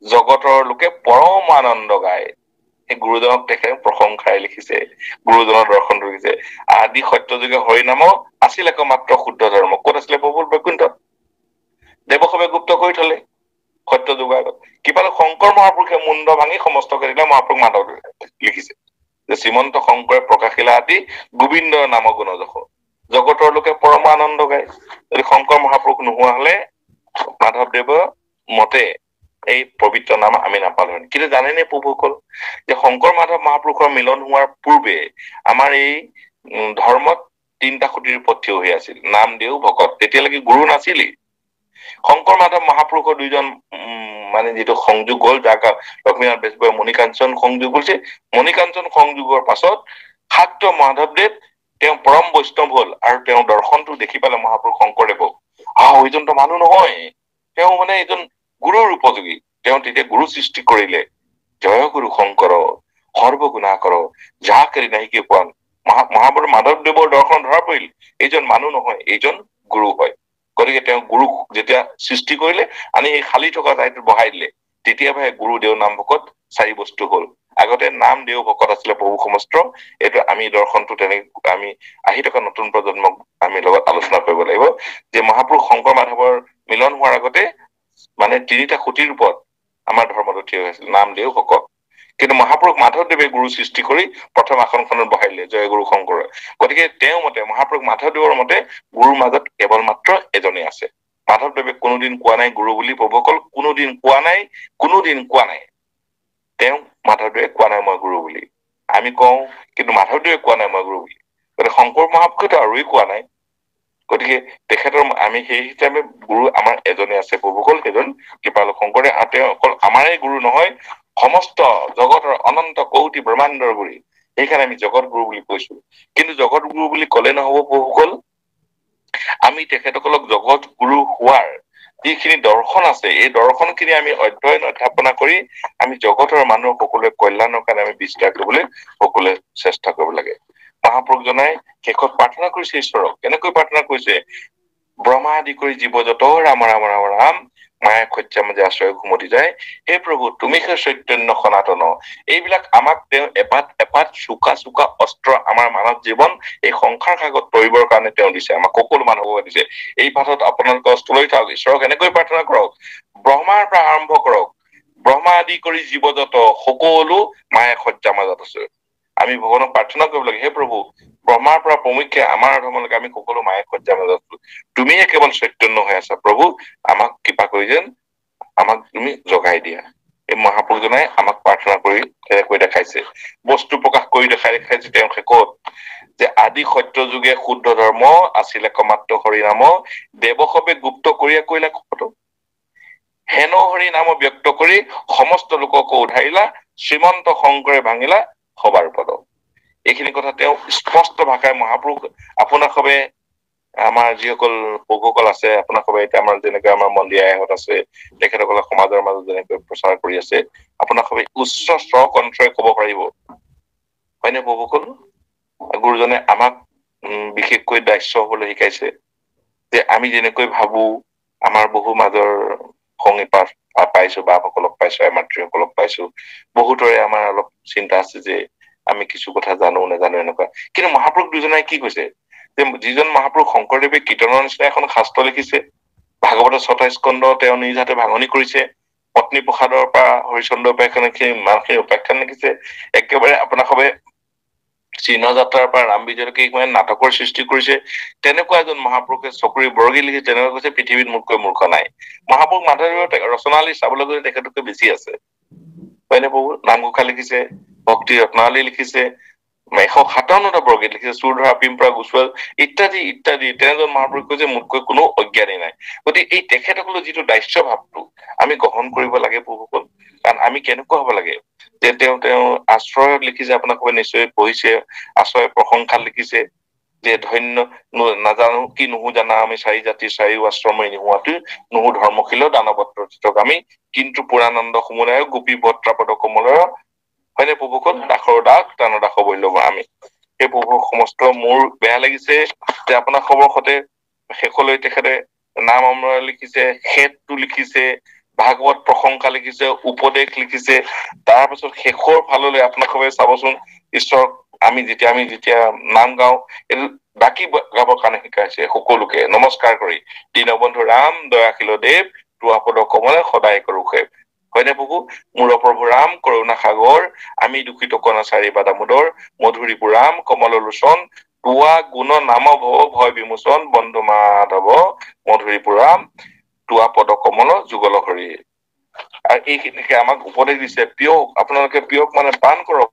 জগতৰ লোকে পৰম আনন্দ গায়। সেই গুৰুজনক তেখেতে প্ৰশংসাৰে লিখিছে, গুৰুজনৰ দৰ্শন লিখিছে। আদি সত্যযুগে হৰিনাম আছিল একমাত্ৰ শুদ্ধ ধৰ্ম। ক'ত আছিলে প্ৰভু? বৈকুণ্ঠত। দেৱসৱে গুপ্ত কৰি থলে সত্য যুগৰ আগত। কিপালে শংকৰ মহাপুৰুষে মুণ্ড ভাঙি সমস্ত কৰি দিলে, মহাপুৰুষ মাধৱদেৱে লিখিছে যে শ্ৰীমন্ত শংকৰে প্ৰকাশিলা আদি গোবিন্দৰ নাম গুণ যশ, জগতৰ লোকে পৰম আনন্দ গায়। যদি শংকৰ মহাপুৰুষ নোহোৱা হলে মাধৱদেৱৰ মতে এই পবিত্ৰ নাম আমি নাপালো। কিন্তু জানেনে প্ৰভুসকল যে শংকৰ মাধৱ মহাপুৰুষৰ মিলন হোৱাৰ পূৰ্বে আমাৰ এই ধৰ্মত 3টা খুঁটিৰ ওপৰত থিয় হৈ আছিল, নাম দেও ভকত। তেতিয়ালৈকে গুৰু নাছিলেই। শংকৰ মাধৱ মহাপুৰুষৰ দুইজন মানে যিটো সংযোগ হল, যাক লক্ষ্মীনাথ বেজবৰুৱাই মণিকাঞ্চন সংযোগ কৰিছে, মণিকাঞ্চন সংযোগৰ পাছত শাক্ত মাধৱদেৱ তেওঁ পৰম বৈষ্ণৱ হল, আৰু তেওঁৰ দৰ্শনটো দেখি পালে মহাপুৰুষ শংকৰদেৱক, এইজনটো মানুহ নহয়, তেওঁ মানে এজন গুৰুৰ উপযোগী। তেওঁ তেতিয়া গুৰু সৃষ্টি কৰিলে, জয় গুৰু শংকৰ সৰ্বগুণা কৰ, যাহ কৰি নাহিকে পোৱা। মহাপুৰুষ মাধৱদেৱৰ দৰ্শন ধৰা পৰিল, এইজন মানুহ নহয়, এইজন গুৰু হয়। গতিকে তেওঁ গুৰুক যেতিয়া সৃষ্টি কৰিলে, আনি এই খালি থকা ঠাইটোত বহাই দিলে। তেতিয়াৰ পৰাই গুৰু দেও নাম ভকত 4 বস্তু হল। আগতে নাম দেও ভকত আছিলে প্ৰভু সমস্ত। এইটো আমি দৰ্শনটো তেনেকে আমি আহি থকা নতুন প্ৰজন্মক আমি লগত আলোচনা কৰিব লাগিব যে মহাপুৰুষ শংকৰ মাধৱৰ মিলন হোৱাৰ আগতে মানে 3টা খুঁটিৰ ওপৰত আমাৰ ধৰ্মটো থিয় হৈ আছিল, নাম দেও ভকত। কিন্তু মহাপুৰুষ মাধৱদেৱে গুৰু সৃষ্টি কৰি প্ৰথম আসনখনত বহাই দিলে, জয় গুৰু শংকৰ। গতিকে তেওঁৰ মতে, মহাপুৰুষ মাধৱদেৱৰ মতে, গুৰুৰ মাজত কেৱল মাত্ৰ এজনেই আছে। মাধৱদেৱে কোনোদিন কোৱা নাই গুৰু বুলি, প্ৰভুসকল কোনোদিন কোৱা নাই, কোনোদিন কোৱা নাই। তেওঁ মাধৱদেৱে কোৱা নাই মই গুৰু বুলি। আমি কওঁ, কিন্তু মাধৱদেৱে কোৱা নাই মই গুৰু বুলি। গতিকে শংকৰ মহাপুৰুষেতো আৰুই কোৱা নাই। গতিকে তেখেতৰ আমি সেই হিচাপে গুৰু আমাৰ এজনে আছে প্ৰভুসকল, সেইজন কৃপালু শংকৰদেৱ। আৰু তেওঁ অকল আমাৰে গুৰু নহয়, সমস্ত জগতৰ অনন্ত কৌটি ব্ৰহ্মাণ্ডৰ গুৰি। সেইকাৰণে আমি জগত গুৰু বুলি কৈছো। কিন্তু জগত গুৰু বুলি কলে নহব প্ৰভুসকল, আমি তেখেতসকলক জগত গুৰু হোৱাৰ যিখিনি দৰ্শন আছে, এই দৰ্শন খিনি আমি অধ্যয়ন অধ্যাপনা কৰি আমি জগতৰ মানুহ সকলোৱে কল্যাণৰ কাৰণে আমি বিস্তাৰ কৰিবলৈ সকলোৱে চেষ্টা কৰিব লাগে। মহাপুৰুষজনাই শেষত প্ৰাৰ্থনা কৰিছে ঈশ্বৰক। কেনেকৈ প্ৰাৰ্থনা কৰিছে? ব্ৰহ্মা আদি কৰি জীৱ যত ৰাম ৰাম ৰাম ৰাম, মায়া খজ্জা মাজে আশ্ৰয় ঘুমতি যায়। হে প্ৰভু তুমিহে চৈতন্য সনাতন। এইবিলাক আমাক তেওঁ এপাত এপাত চোকা চোকা অস্ত্ৰ আমাৰ মানৱ জীৱন এই সংসাৰ সাগৰত তৰিবৰ কাৰণে তেওঁ দিছে, আমাক সকলো মানুহক দিছে। এই পাঠত আপোনালোকে অস্ত্ৰ লৈ থাকক, ঈশ্বৰক এনেকৈ প্ৰাৰ্থনা কৰক, ব্ৰহ্মাৰ পৰা আৰম্ভ কৰক, ব্ৰহ্মা আদি কৰি জীৱ যত সকলো মায়া খজ্জা মাজত আছে। আমি ভগৱানক প্ৰাৰ্থনা কৰিব লাগে, হে প্ৰভু ব্ৰহ্মাৰ পৰা প্ৰমুখ্যে আমাৰ ধৰ্মলৈকে আমি সকলো মায়া খজ্জা মাজত আছো, তুমিয়ে কেৱল চৈতন্য হৈ আছা, প্ৰভু আমাক কৃপা কৰি যেন আমাক তুমি জগাই দিয়া। এই মহাপুৰুষজনাই আমাক প্ৰাৰ্থনা কৰি তেনেকৈ দেখাইছে, বস্তু প্ৰকাশ কৰি দেখাইছে তেওঁ শেষত যে আদি সত্য যুগে শুদ্ধ ধৰ্ম আছিলে কমাত্ৰ হৰি নাম, দেৱসৱে গুপ্ত কৰিয়া কৈলা কপট, হেন হৰি নাম ব্যক্ত কৰি সমস্ত লোকক উধাৰিলা, শ্ৰীমন্ত শংকৰে ভাঙিলা সবাৰ পদ। এইখিনি কথা তেওঁ স্পষ্ট ভাষাৰে মহাপুৰুষ আপোনাৰ সবে আমাৰ যিসকল প্ৰভুসকল আছে, আপোনাৰ সবে এতিয়া আমাৰ যেনেকৈ আমাৰ মন্দিৰ আইহঁত আছে, তেখেতসকলে সমাজৰ মাজত যেনেকৈ প্ৰচাৰ কৰি আছে, আপোনাক সবে উচ্চ স্বৰ কণ্ঠৰে কব পাৰিব, হয়নে প্ৰভুসকল? গুৰুজনে আমাক বিশেষকৈ দাস্য হবলৈ শিকাইছে যে আমি যেনেকৈ ভাবো আমাৰ বহু মাজৰ সংগী পাইছো, বাপসকলক পাইছো, মাতৃসকলক পাইছো, বহুতৰে আমাৰ অলপ চিন্তা আছে যে আমি কিছু কথা জানো নাজানো এনেকুৱা। কিন্তু মহাপুৰুষ দুজনাই কি কৈছে যে যিজন মহাপুৰুষ শংকৰদেৱে কীৰ্তনৰ নিচিনা এখন শাস্ত্ৰ লিখিছে, ভাগৱতৰ ২৬ স্কন্ধ তেওঁ নিজ হাতে ভাঙনি কৰিছে, পত্নী প্ৰসাদৰ পৰা হৰিচন্দ্ৰ উপাখ্যানখিনি ইমানখিনি উপাখ্যান লিখিছে, একেবাৰে আপোনাৰ সবে চিহ্ন যাত্ৰাৰ পৰা ৰাম বিজয়লৈকে ইমান নাটকৰ সৃষ্টি কৰিছে, তেনেকুৱা এজন মহাপুৰুষে চকুৰি বৰগী লিখি তেনেকুৱা কৈছে পৃথিৱীত মোতকৈ মূৰ্খ নাই। মহাপুৰুষ মাধৱদেৱৰ ৰচনাৱলী চাবলৈ গ'লে তেখেততকৈ বেছি আছে, হয়নে প্ৰভু? নামঘোষা লিখিছে, ভক্তি ৰত্নাৱলী লিখিছে, ১৫৭টা বৰগীত লিখিছে, চুৰধৰা পিম্পৰা গোস্বাল ইত্যাদি ইত্যাদি। তেনেজন মহাপুৰুষ কৈছে মোতকৈ কোনো অজ্ঞানী নাই। গতিকে এই তেখেতসকলৰ যিটো দাস্য ভাৱটো আমি গ্ৰহণ কৰিব লাগে প্ৰভুসকল। কাৰণ আমি কেনেকুৱা হব লাগে যে তেওঁ আশ্ৰয়ত লিখিছে, আপোনাক নিশ্চয় পঢ়িছে, আশ্ৰয় প্ৰশংসা লিখিছে যে ধন্য নাজানো কি নুহু জানা আমি চাৰি জাতি চাৰিও আশ্ৰমে নিহুৱাতো, নুহু ধৰ্মশীল দানৱত্ৰ আমি কিন্তু পুৰানন্দ সমুদায় গোপী ভদ্ৰাপদ কমলৰ, হয়নে প্ৰভুসকল? দাসৰ দাস দান দাস বৈল্য আমি। সেই প্ৰভু সমস্ত মোৰ বেয়া লাগিছে যে আপোনাৰ খবৰ সতে শেষলৈ তেখেতে নাম অমৰা লিখিছে, খেতটো লিখিছে, ভাগৱত প্ৰশংসা লিখিছে, উপদেশ লিখিছে, তাৰ পাছত শেষৰ ফাললৈ আপোনাক সবে চাবচোন, ঈশ্বৰক আমি যেতিয়া নাম গাওঁ, এইটো বাকী গাবৰ কাৰণে শিকাইছে সকলোকে নমস্কাৰ কৰি, দীনবন্ধু ৰাম দয়াশীল দেৱ তোৱাপদ কমলে সদায় কৰো সেৱ, হয়নে প্ৰভু? মূৰ প্ৰভু ৰাম কৰোণা সাগৰ, আমি দুখিত কণাচাৰী বাদামোদৰ, মধুৰী পুৰাম কমল লোচন, তোৱা গুণ নাম ভৱ ভয় বিমোচন, বন্ধু মাধৱ মধুৰী পুৰাম তোৱা পদ কমল যুগল হৰি। আৰু এইখিনিকে আমাক উপদেশ দিছে, পিয়ক, আপোনালোকে পিয়ক মানে পান কৰক,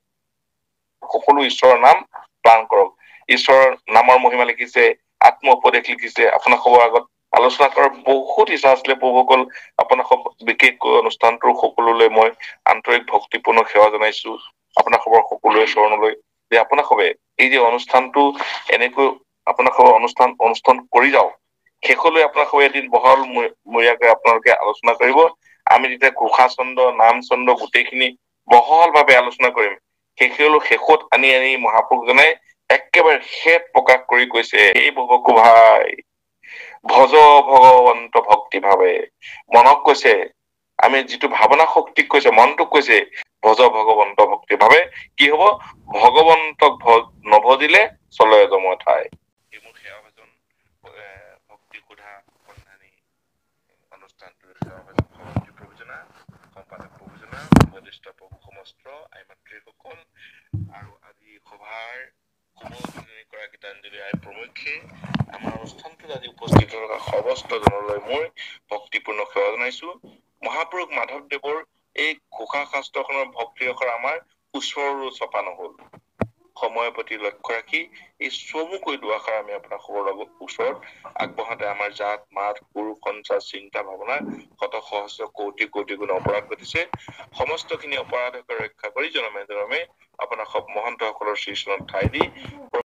সকলো ঈশ্বৰৰ নাম পান কৰক। ঈশ্বৰৰ নামৰ মহিমা লিখিছে, আত্ম উপদেশ লিখিছে, আপোনালোকৰ আগত আলোচনা কৰাৰ বহুত ইচ্ছা আছিলে প্ৰভুসকল। আপোনালোকক বিশেষকৈ অনুষ্ঠানটোৰ সকলোলৈ মই আন্তৰিক ভক্তিপূৰ্ণ সেৱা জনাইছো, আপোনালোকৰ সকলোৰে চৰণলৈ, যে আপোনালোকে এই যে অনুষ্ঠানটো এনেকৈ আপোনালোকৰ অনুষ্ঠান কৰি যাওক, শেষলৈ আপোনালোকে এদিন বহল মূৰীয়াকৈ আপোনালোকে আলোচনা কৰিব। আমি তেতিয়া ঘোষা চন্দ্ৰ, নাম চন্দ্ৰ গোটেইখিনি বহল ভাৱে আলোচনা কৰিম। শেষত আনি মহাপুৰুষজনে একেবাৰে শেষ প্ৰকাশ কৰি কৈছে, এই ভৱকো ভাই ভজ ভগৱন্ত ভক্তি ভাৱে। মনক কৈছে, আমি যিটো ভাৱনা শক্তিক কৈছে, মনটোক কৈছে ভজ ভগৱন্ত ভক্তি ভাৱে। কি হব? ভগৱন্তক নভজিলে চলয় যম ঠাই। এই মোৰ সেৱা ভজন ভক্তি সুধা সন্ধানী অনুষ্ঠানটোৰ সেৱা ভজন সভাপতি প্ৰয়োজনা, সম্পাদক প্ৰয়োজনা, বলিষ্ঠ প্ৰভু সমস্ত আই মাতৃসকল আৰু আজি সভাৰ কৰা গীতাঞ্জলি আই প্ৰমুখ্যে আমাৰ অনুষ্ঠানটোত আজি উপস্থিত থকা সমস্ত জনলৈ মই ভক্তিপূৰ্ণ সেৱা জনাইছো। মহাপুৰুষ মাধৱদেৱৰ এই ঘোষা শাস্ত্ৰখনৰ ভক্তি অক্ষৰ আমাৰ ওচৰৰো চপা নহল। সময়ৰ প্ৰতি লক্ষ্য ৰাখি এই চমুকৈ দুআষাৰ আমি আপোনাৰ সকলৰ ওচৰত আগবঢ়াতে আমাৰ জাত, মাত, সুৰ, সঞ্চাৰ, চিন্তা, ভাৱনা শত সহস্ৰ কোটি কোটি গুণ অপৰাধ ঘটিছে। সমস্তখিনি অপৰাধকে ৰক্ষা কৰি জনমে জনমে আপোনাৰ মহন্তসকলৰ শ্ৰীচৰণত ঠাই দি